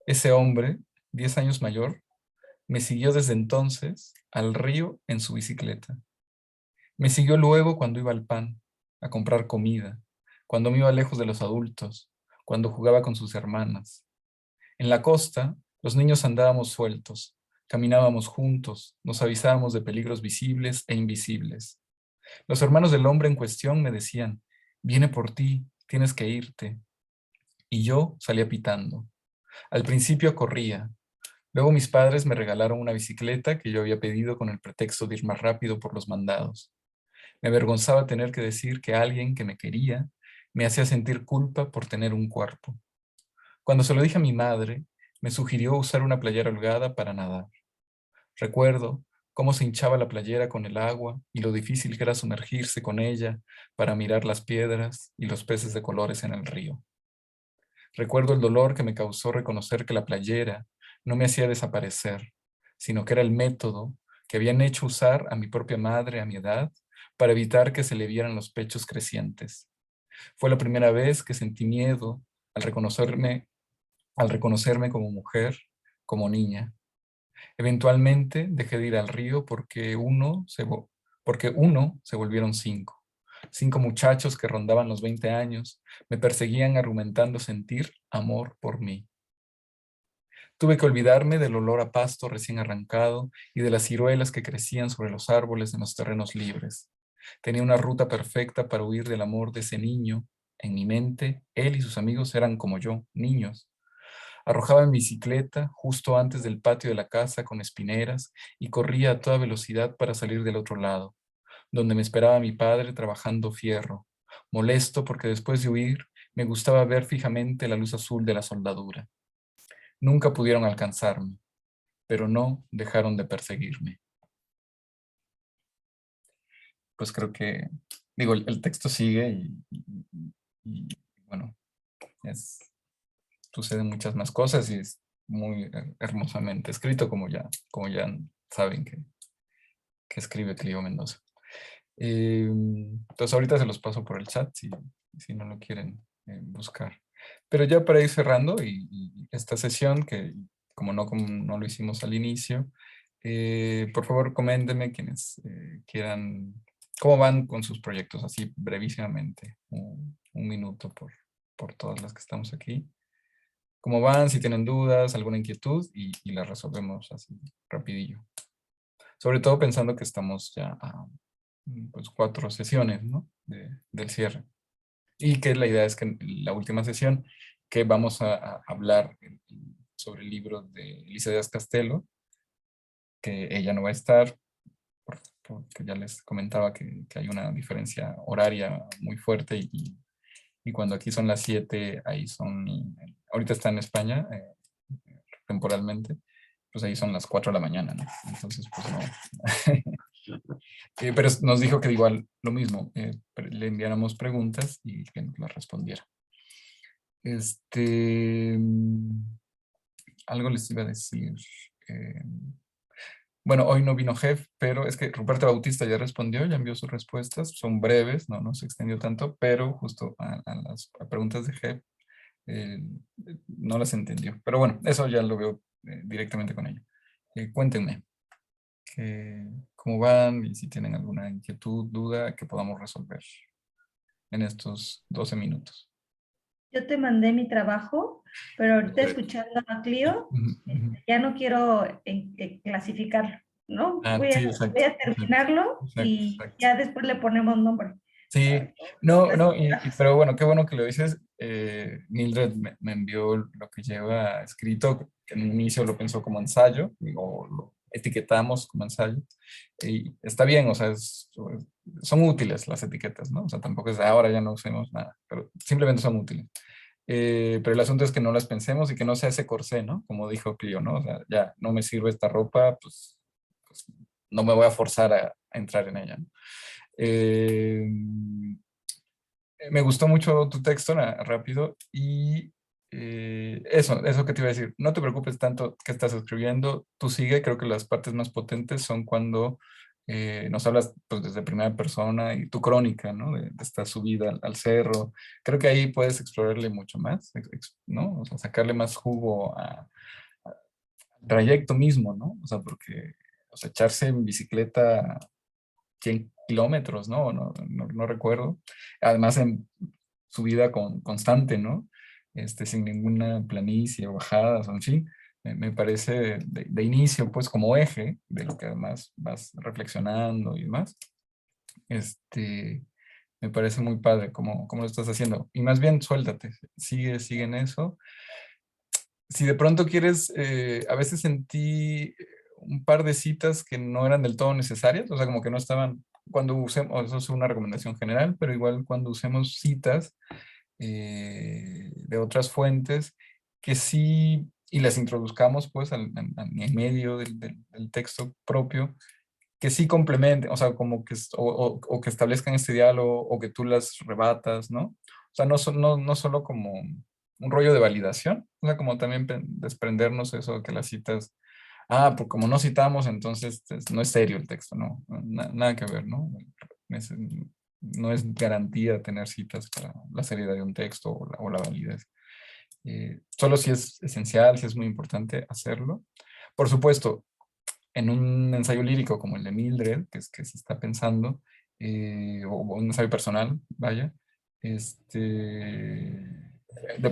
Ese hombre, 10 años mayor, me siguió desde entonces al río en su bicicleta. Me siguió luego cuando iba al pan, a comprar comida, cuando me iba lejos de los adultos, cuando jugaba con sus hermanas. En la costa, los niños andábamos sueltos, caminábamos juntos, nos avisábamos de peligros visibles e invisibles. Los hermanos del hombre en cuestión me decían, viene por ti, tienes que irte. Y yo salía pitando. Al principio corría. Luego mis padres me regalaron una bicicleta que yo había pedido con el pretexto de ir más rápido por los mandados. Me avergonzaba tener que decir que alguien que me quería me hacía sentir culpa por tener un cuerpo. Cuando se lo dije a mi madre, me sugirió usar una playera holgada para nadar. Recuerdo cómo se hinchaba la playera con el agua y lo difícil que era sumergirse con ella para mirar las piedras y los peces de colores en el río. Recuerdo el dolor que me causó reconocer que la playera no me hacía desaparecer, sino que era el método que habían hecho usar a mi propia madre a mi edad para evitar que se le vieran los pechos crecientes. Fue la primera vez que sentí miedo al reconocerme como mujer, como niña. Eventualmente dejé de ir al río porque uno se volvieron 5. 5 muchachos que rondaban los 20 años me perseguían argumentando sentir amor por mí. Tuve que olvidarme del olor a pasto recién arrancado y de las ciruelas que crecían sobre los árboles en los terrenos libres. Tenía una ruta perfecta para huir del amor de ese niño. En mi mente, él y sus amigos eran como yo, niños. Arrojaba mi bicicleta justo antes del patio de la casa con espineras y corría a toda velocidad para salir del otro lado, donde me esperaba mi padre trabajando fierro, molesto porque después de huir me gustaba ver fijamente la luz azul de la soldadura. Nunca pudieron alcanzarme, pero no dejaron de perseguirme. Pues creo que, digo, el texto sigue y bueno, suceden muchas más cosas y es muy hermosamente escrito, como ya saben que escribe Clio Mendoza. Entonces ahorita se los paso por el chat si no lo quieren buscar. Pero ya para ir cerrando y esta sesión, que como no lo hicimos al inicio, por favor coméntenme quienes quieran, cómo van con sus proyectos, así brevísimamente, un minuto por todas las que estamos aquí. Cómo van, si tienen dudas, alguna inquietud y las resolvemos así rapidillo. Sobre todo pensando que estamos ya a pues 4 sesiones, ¿no? del cierre. Y que la idea es que en la última sesión que vamos a hablar sobre el libro de Elisa Díaz Castelo, que ella no va a estar, porque ya les comentaba que hay una diferencia horaria muy fuerte y cuando aquí son las 7, ahí ahorita está en España temporalmente, pues ahí son las 4 de la mañana, ¿no? Entonces, pues no. Pero nos dijo que igual lo mismo, le enviáramos preguntas y que nos las respondiera. Algo les iba a decir. Bueno, hoy no vino Jeff, pero es que Ruperto Bautista ya respondió, ya envió sus respuestas, son breves, no se extendió tanto, pero justo a las preguntas de Jeff no las entendió. Pero bueno, eso ya lo veo directamente con ella. Cuéntenme cómo van y si tienen alguna inquietud, duda que podamos resolver en estos 12 minutos.
Yo te mandé mi trabajo, pero ahorita escuchando a Clio, ya no quiero clasificarlo, ¿no? Voy a terminarlo y ya después le ponemos nombre.
Sí, pero bueno, qué bueno que lo dices. Mildred me envió lo que lleva escrito, que en un inicio lo pensó como ensayo, o lo etiquetamos como ensayo. Y está bien, o sea, son útiles las etiquetas, ¿no? O sea, tampoco es ahora ya no usemos nada, pero simplemente son útiles. Pero el asunto es que no las pensemos y que no sea ese corsé, ¿no? Como dijo Clio, ¿no? O sea, ya no me sirve esta ropa, pues no me voy a forzar a entrar en ella, ¿no? Me gustó mucho tu texto, rápido, y eso que te iba a decir, no te preocupes tanto que estás escribiendo, tú sigue, creo que las partes más potentes son cuando nos hablas pues, desde primera persona y tu crónica, ¿no? De esta subida al cerro, creo que ahí puedes explorarle mucho más, ¿no? O sea, sacarle más jugo al trayecto mismo, ¿no? O sea, porque, o sea, echarse en bicicleta 100 kilómetros, ¿no? No recuerdo. Además, en subida constante, ¿no? Sin ninguna planicie o bajadas, o en fin, me parece de inicio, pues como eje de lo que además vas reflexionando y demás, me parece muy padre cómo lo estás haciendo. Y más bien, suéltate, sigue en eso. Si de pronto quieres, a veces sentí un par de citas que no eran del todo necesarias, o sea, como que no estaban, cuando usemos, eso es una recomendación general, pero igual cuando usemos citas de otras fuentes, que sí, y las introduzcamos pues en medio del texto propio, que sí complementen, o sea, como que, o que establezcan este diálogo, o que tú las rebatas, ¿no? O sea, no solo como un rollo de validación, o sea, como también desprendernos eso de que las citas, pues como no citamos, entonces no es serio el texto, no, nada que ver, ¿no? Es- no es garantía tener citas para la seriedad de un texto o la validez. Solo si es esencial, si es muy importante hacerlo. Por supuesto, en un ensayo lírico como el de Mildred, que es que se está pensando, o un ensayo personal, vaya, de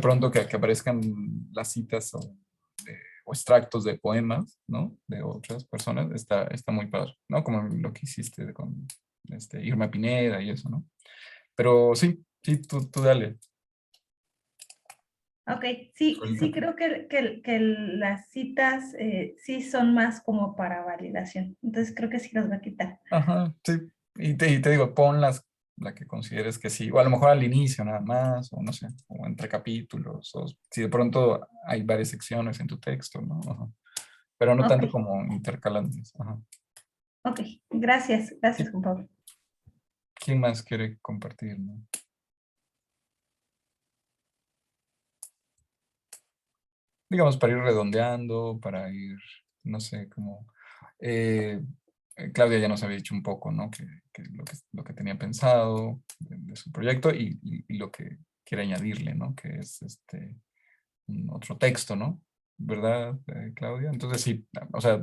pronto que aparezcan las citas o extractos de poemas, ¿no? De otras personas, está muy padre, ¿no? Como lo que hiciste con Irma Pineda y eso, ¿no? Pero sí, tú dale.
Ok, sí, sí
Suéltate.
creo que las citas sí son más como para validación. Entonces creo que sí los va a quitar.
Ajá, sí. Y te digo, pon la que consideres que sí, o a lo mejor al inicio nada más, o no sé, o entre capítulos, o si de pronto hay varias secciones en tu texto, ¿no? Ajá. Pero no
Ok,
tanto como intercalantes. Ajá.
ok. Gracias, gracias,
Sí.
Juan Pablo.
¿Quién más quiere compartir, no? Digamos, para ir redondeando, para ir, no sé, como... eh, Claudia ya nos había dicho un poco, ¿no? Que lo que tenía pensado de su proyecto y lo que quiere añadirle, ¿no? Que es otro texto, ¿no? ¿Verdad, Claudia? Entonces sí, o sea,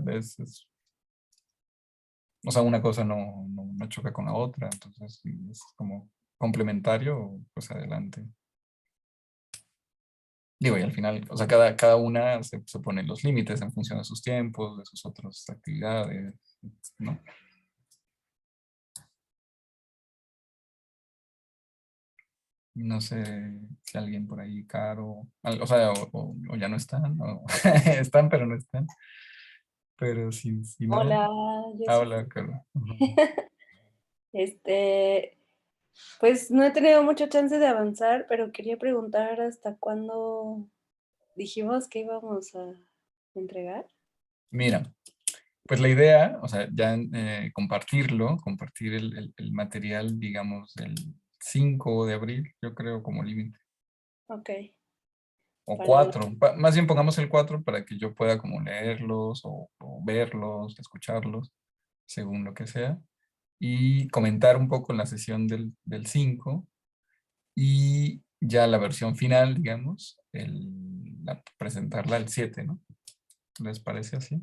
o sea, una cosa no choca con la otra, entonces sí, es como complementario, pues adelante. Digo, y al final, o sea, cada una se pone los límites en función de sus tiempos, de sus otras actividades, ¿no? No sé si alguien por ahí, Caro, o sea, o ya no están, o están pero no están, pero si no,
Hola, yo sí.
habla, Caro. Ujú.
Este, pues no he tenido mucha chance de avanzar, pero quería preguntar hasta cuándo dijimos que íbamos a entregar.
Mira, pues la idea, o sea, ya compartir el material, digamos, del 5 de abril, yo creo como límite,
Ok,
o
para no.
4, más bien pongamos el 4 para que yo pueda como leerlos o verlos, escucharlos, según lo que sea, y comentar un poco en la sesión del 5 y ya la versión final, digamos, presentarla el 7, ¿no? ¿Les parece así?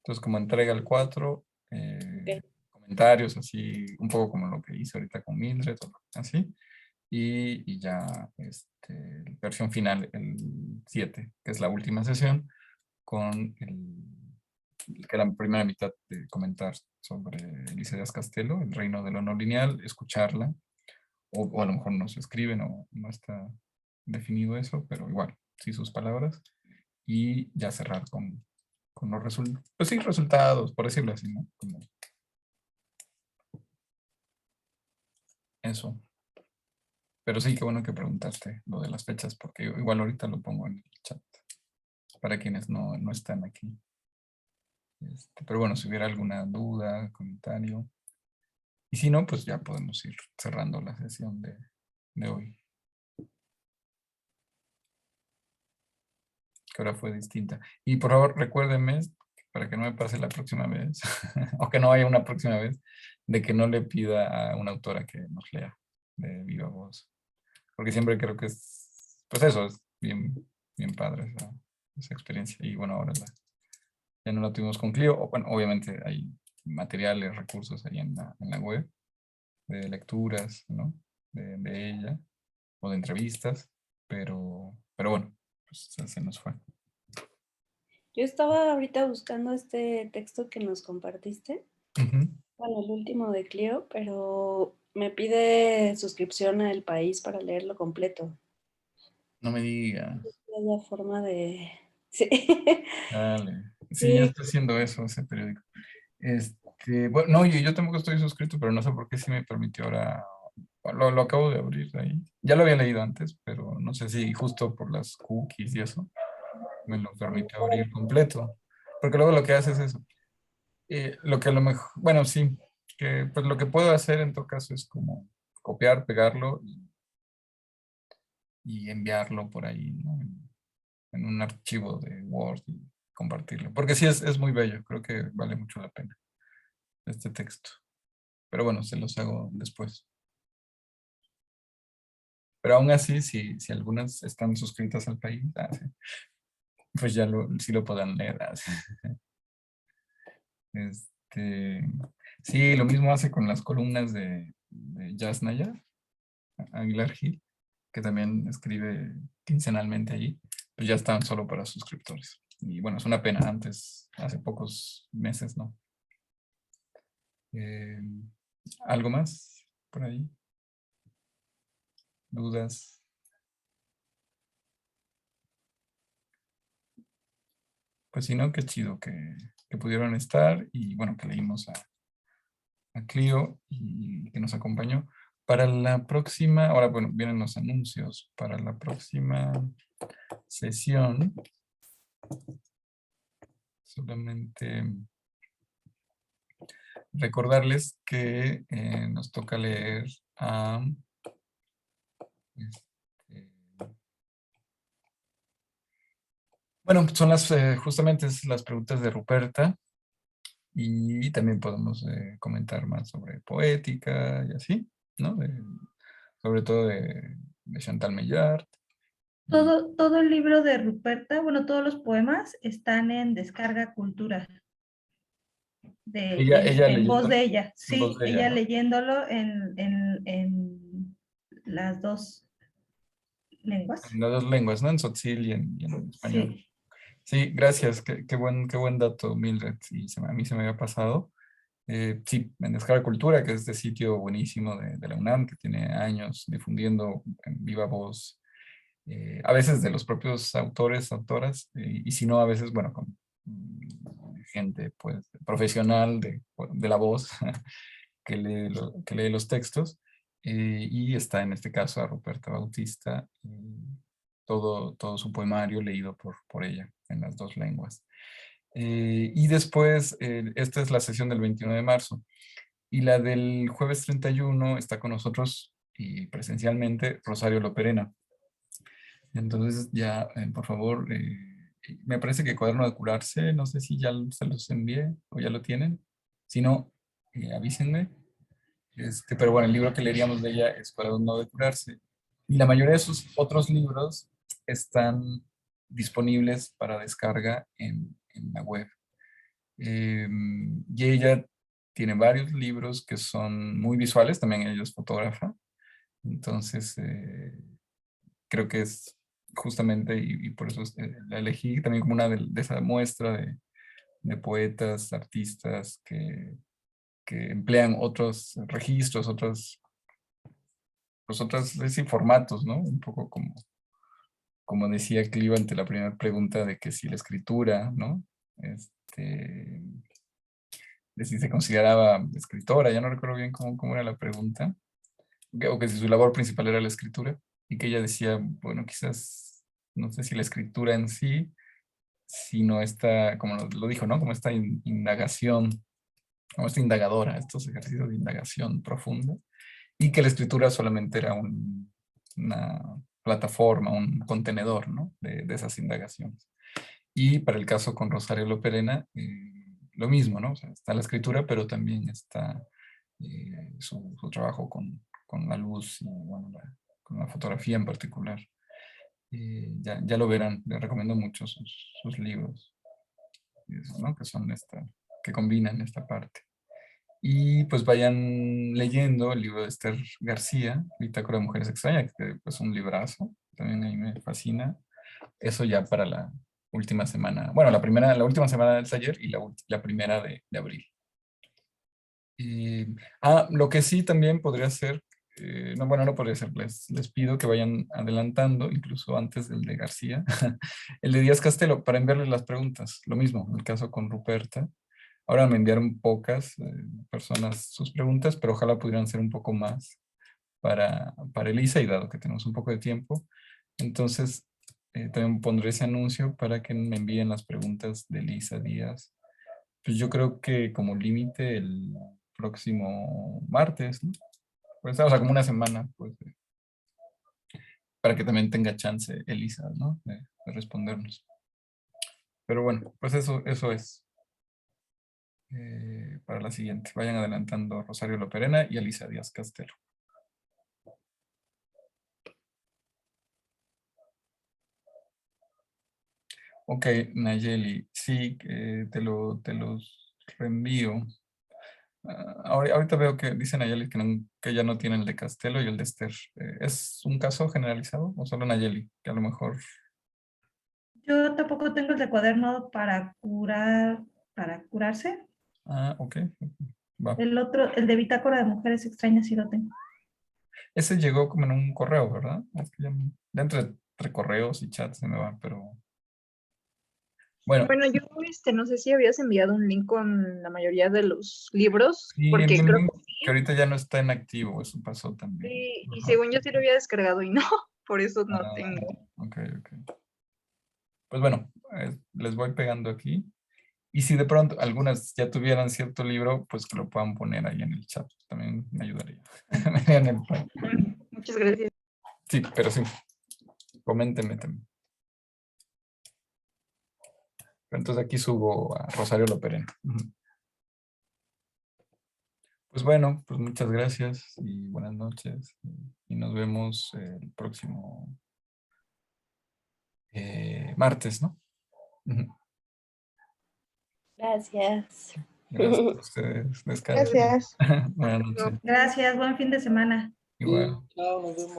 Entonces, como entrega el 4,
Ok.
comentarios así, un poco como lo que hice ahorita con Mildred, o así, y ya versión final el 7, que es la última sesión, con que la primera mitad de comentar sobre Elisa Díaz Castelo, El reino de lo no lineal, escucharla, o a lo mejor no se escribe, no está definido eso, pero igual, sí sus palabras, y ya cerrar con los resultados, pues sí, resultados, por decirlo así, ¿no? Como eso. Pero sí, qué bueno que preguntaste lo de las fechas, porque igual ahorita lo pongo en el chat, para quienes no están aquí. Pero bueno, si hubiera alguna duda, comentario. Y si no, pues ya podemos ir cerrando la sesión de hoy. Que ahora fue distinta. Y por favor, recuérdenme, para que no me pase la próxima vez, o que no haya una próxima vez, de que no le pida a una autora que nos lea de viva voz. Porque siempre creo que es, pues eso, es bien padre esa experiencia. Y bueno, ahora ya no la tuvimos con Clio. Bueno, obviamente hay materiales, recursos ahí en la web, de lecturas, ¿no? De ella, o de entrevistas, pero bueno, pues se nos fue.
Yo estaba ahorita buscando este texto que nos compartiste, bueno, el último de Clio, pero me pide suscripción a El País para leerlo completo.
No me digas.
No hay forma de... Sí.
Dale. Sí, ya
Sí.
está haciendo eso ese periódico. Bueno, no, yo tampoco estoy suscrito, pero no sé por qué sí me permitió ahora. Lo acabo de abrir ahí. Ya lo había leído antes, pero no sé si justo por las cookies y eso me lo permite abrir completo. Porque luego lo que hace es eso. Lo que a lo mejor, bueno, sí, que pues lo que puedo hacer en todo caso es como copiar, pegarlo y enviarlo por ahí, ¿no? En un archivo de Word y compartirlo. Porque sí es muy bello, creo que vale mucho la pena este texto. Pero bueno, se los hago después. Pero aún así, si algunas están suscritas al país, sí, pues ya sí lo podrán leer. Sí. Sí, lo mismo hace con las columnas de Yasnaya Aguilar Gil, que también escribe quincenalmente allí, pues ya están solo para suscriptores. Y bueno, es una pena, antes, hace pocos meses, ¿no? ¿Algo más por ahí? ¿Dudas? Pues si no, qué chido que pudieron estar y bueno, que leímos a Clio y que nos acompañó. Para la próxima, ahora bueno, vienen los anuncios. Para la próxima sesión, solamente recordarles que nos toca leer a... bueno, son justamente las preguntas de Ruperta y también podemos comentar más sobre poética y así, ¿no? Sobre todo de Chantal Maillard.
Todo el libro de Ruperta, bueno, todos los poemas están en Descarga Cultura. En voz de ella, sí,
de
ella
¿no?
leyéndolo en las dos lenguas.
En las dos lenguas, ¿no? En tzotzil y en español.
Sí.
Sí, gracias. Qué buen dato, Mildred. Sí, a mí se me había pasado. Sí, en Descarga Cultura, que es este sitio buenísimo de la UNAM, que tiene años difundiendo en viva voz, a veces de los propios autores, autoras, y si no, a veces, bueno, con gente pues profesional de la voz que lee los textos, y está en este caso a Ruperta Bautista, todo su poemario leído por ella en las dos lenguas. Y después, esta es la sesión del 21 de marzo. Y la del jueves 31 está con nosotros y presencialmente Rosario Loperena. Entonces ya, por favor, me parece que Cuaderno de Curarse, no sé si ya se los envié o ya lo tienen. Si no, avísenme. Pero bueno, el libro que leeríamos de ella es Cuaderno de Curarse. Y la mayoría de sus otros libros están disponibles para descarga en la web. Y ella tiene varios libros que son muy visuales, también ella es fotógrafa. Entonces, creo que es justamente, y por eso la elegí también como una de esa muestra de poetas, artistas que emplean otros registros, pues otros sí, formatos, ¿no? Un poco como decía Clio ante la primera pregunta de que si la escritura, ¿no? De si se consideraba escritora, ya no recuerdo bien cómo era la pregunta, o que si su labor principal era la escritura, y que ella decía, bueno, quizás, no sé si la escritura en sí, sino esta, como lo dijo, ¿no? Como esta indagación, como esta indagadora, estos ejercicios de indagación profunda, y que la escritura solamente era una plataforma, un contenedor, ¿no? De esas indagaciones. Y para el caso con Rosario Loperena, lo mismo, ¿no? O sea, está la escritura, pero también está su trabajo con la luz y, bueno, con la fotografía en particular. Ya lo verán, les recomiendo mucho sus libros, ¿no? Que son que combinan esta parte. Y pues vayan leyendo el libro de Esther García, Bitácora de Mujeres Extrañas, que es pues, un librazo, también a mí me fascina. Eso ya para la última semana, bueno, la última semana del taller y la primera de abril. Lo que sí también podría ser, no, bueno, no podría ser, les pido que vayan adelantando, incluso antes del de García, el de Díaz Castelo, para enviarles las preguntas. Lo mismo, en el caso con Ruperta. Ahora me enviaron pocas personas sus preguntas, pero ojalá pudieran ser un poco más para Elisa, y dado que tenemos un poco de tiempo, entonces también pondré ese anuncio para que me envíen las preguntas de Elisa Díaz. Pues yo creo que como límite el próximo martes, ¿no? Pues, o sea, como una semana, pues, para que también tenga chance Elisa, ¿no? De respondernos. Pero bueno, pues eso es. Para la siguiente. Vayan adelantando a Rosario Loperena y a Elisa Díaz Castelo. Ok, Nayeli, sí, te los reenvío. Ahorita veo que dice Nayeli que ya no tiene el de Castelo y el de Esther. ¿Es un caso generalizado o solo Nayeli? Que a lo mejor...
Yo tampoco tengo el de cuaderno para curarse.
Ok. Va.
El otro, el de Bitácora de Mujeres Extrañas, sí lo tengo.
Ese llegó como en un correo, ¿verdad? Es que ya entre correos y chats se me va, pero... Bueno,
yo no sé si habías enviado un link con la mayoría de los libros,
sí,
porque
envié un
creo
link
que
que ahorita ya no está en activo, eso pasó también.
sí, y
Ajá.
según yo sí lo había descargado y no, por eso no tengo.
Ok. Pues bueno, les voy pegando aquí. Y si de pronto algunas ya tuvieran cierto libro, pues que lo puedan poner ahí en el chat. También me ayudaría.
Muchas gracias.
Sí, pero sí. Coméntenme también. Entonces aquí subo a Rosario Loperena. Pues bueno, pues muchas gracias y buenas noches. Y nos vemos el próximo martes, ¿no?
Gracias.
Gracias a ustedes. Descansen.
Gracias.
Buenas noches.
Gracias, buen fin de semana.
Igual.
Chao, nos vemos.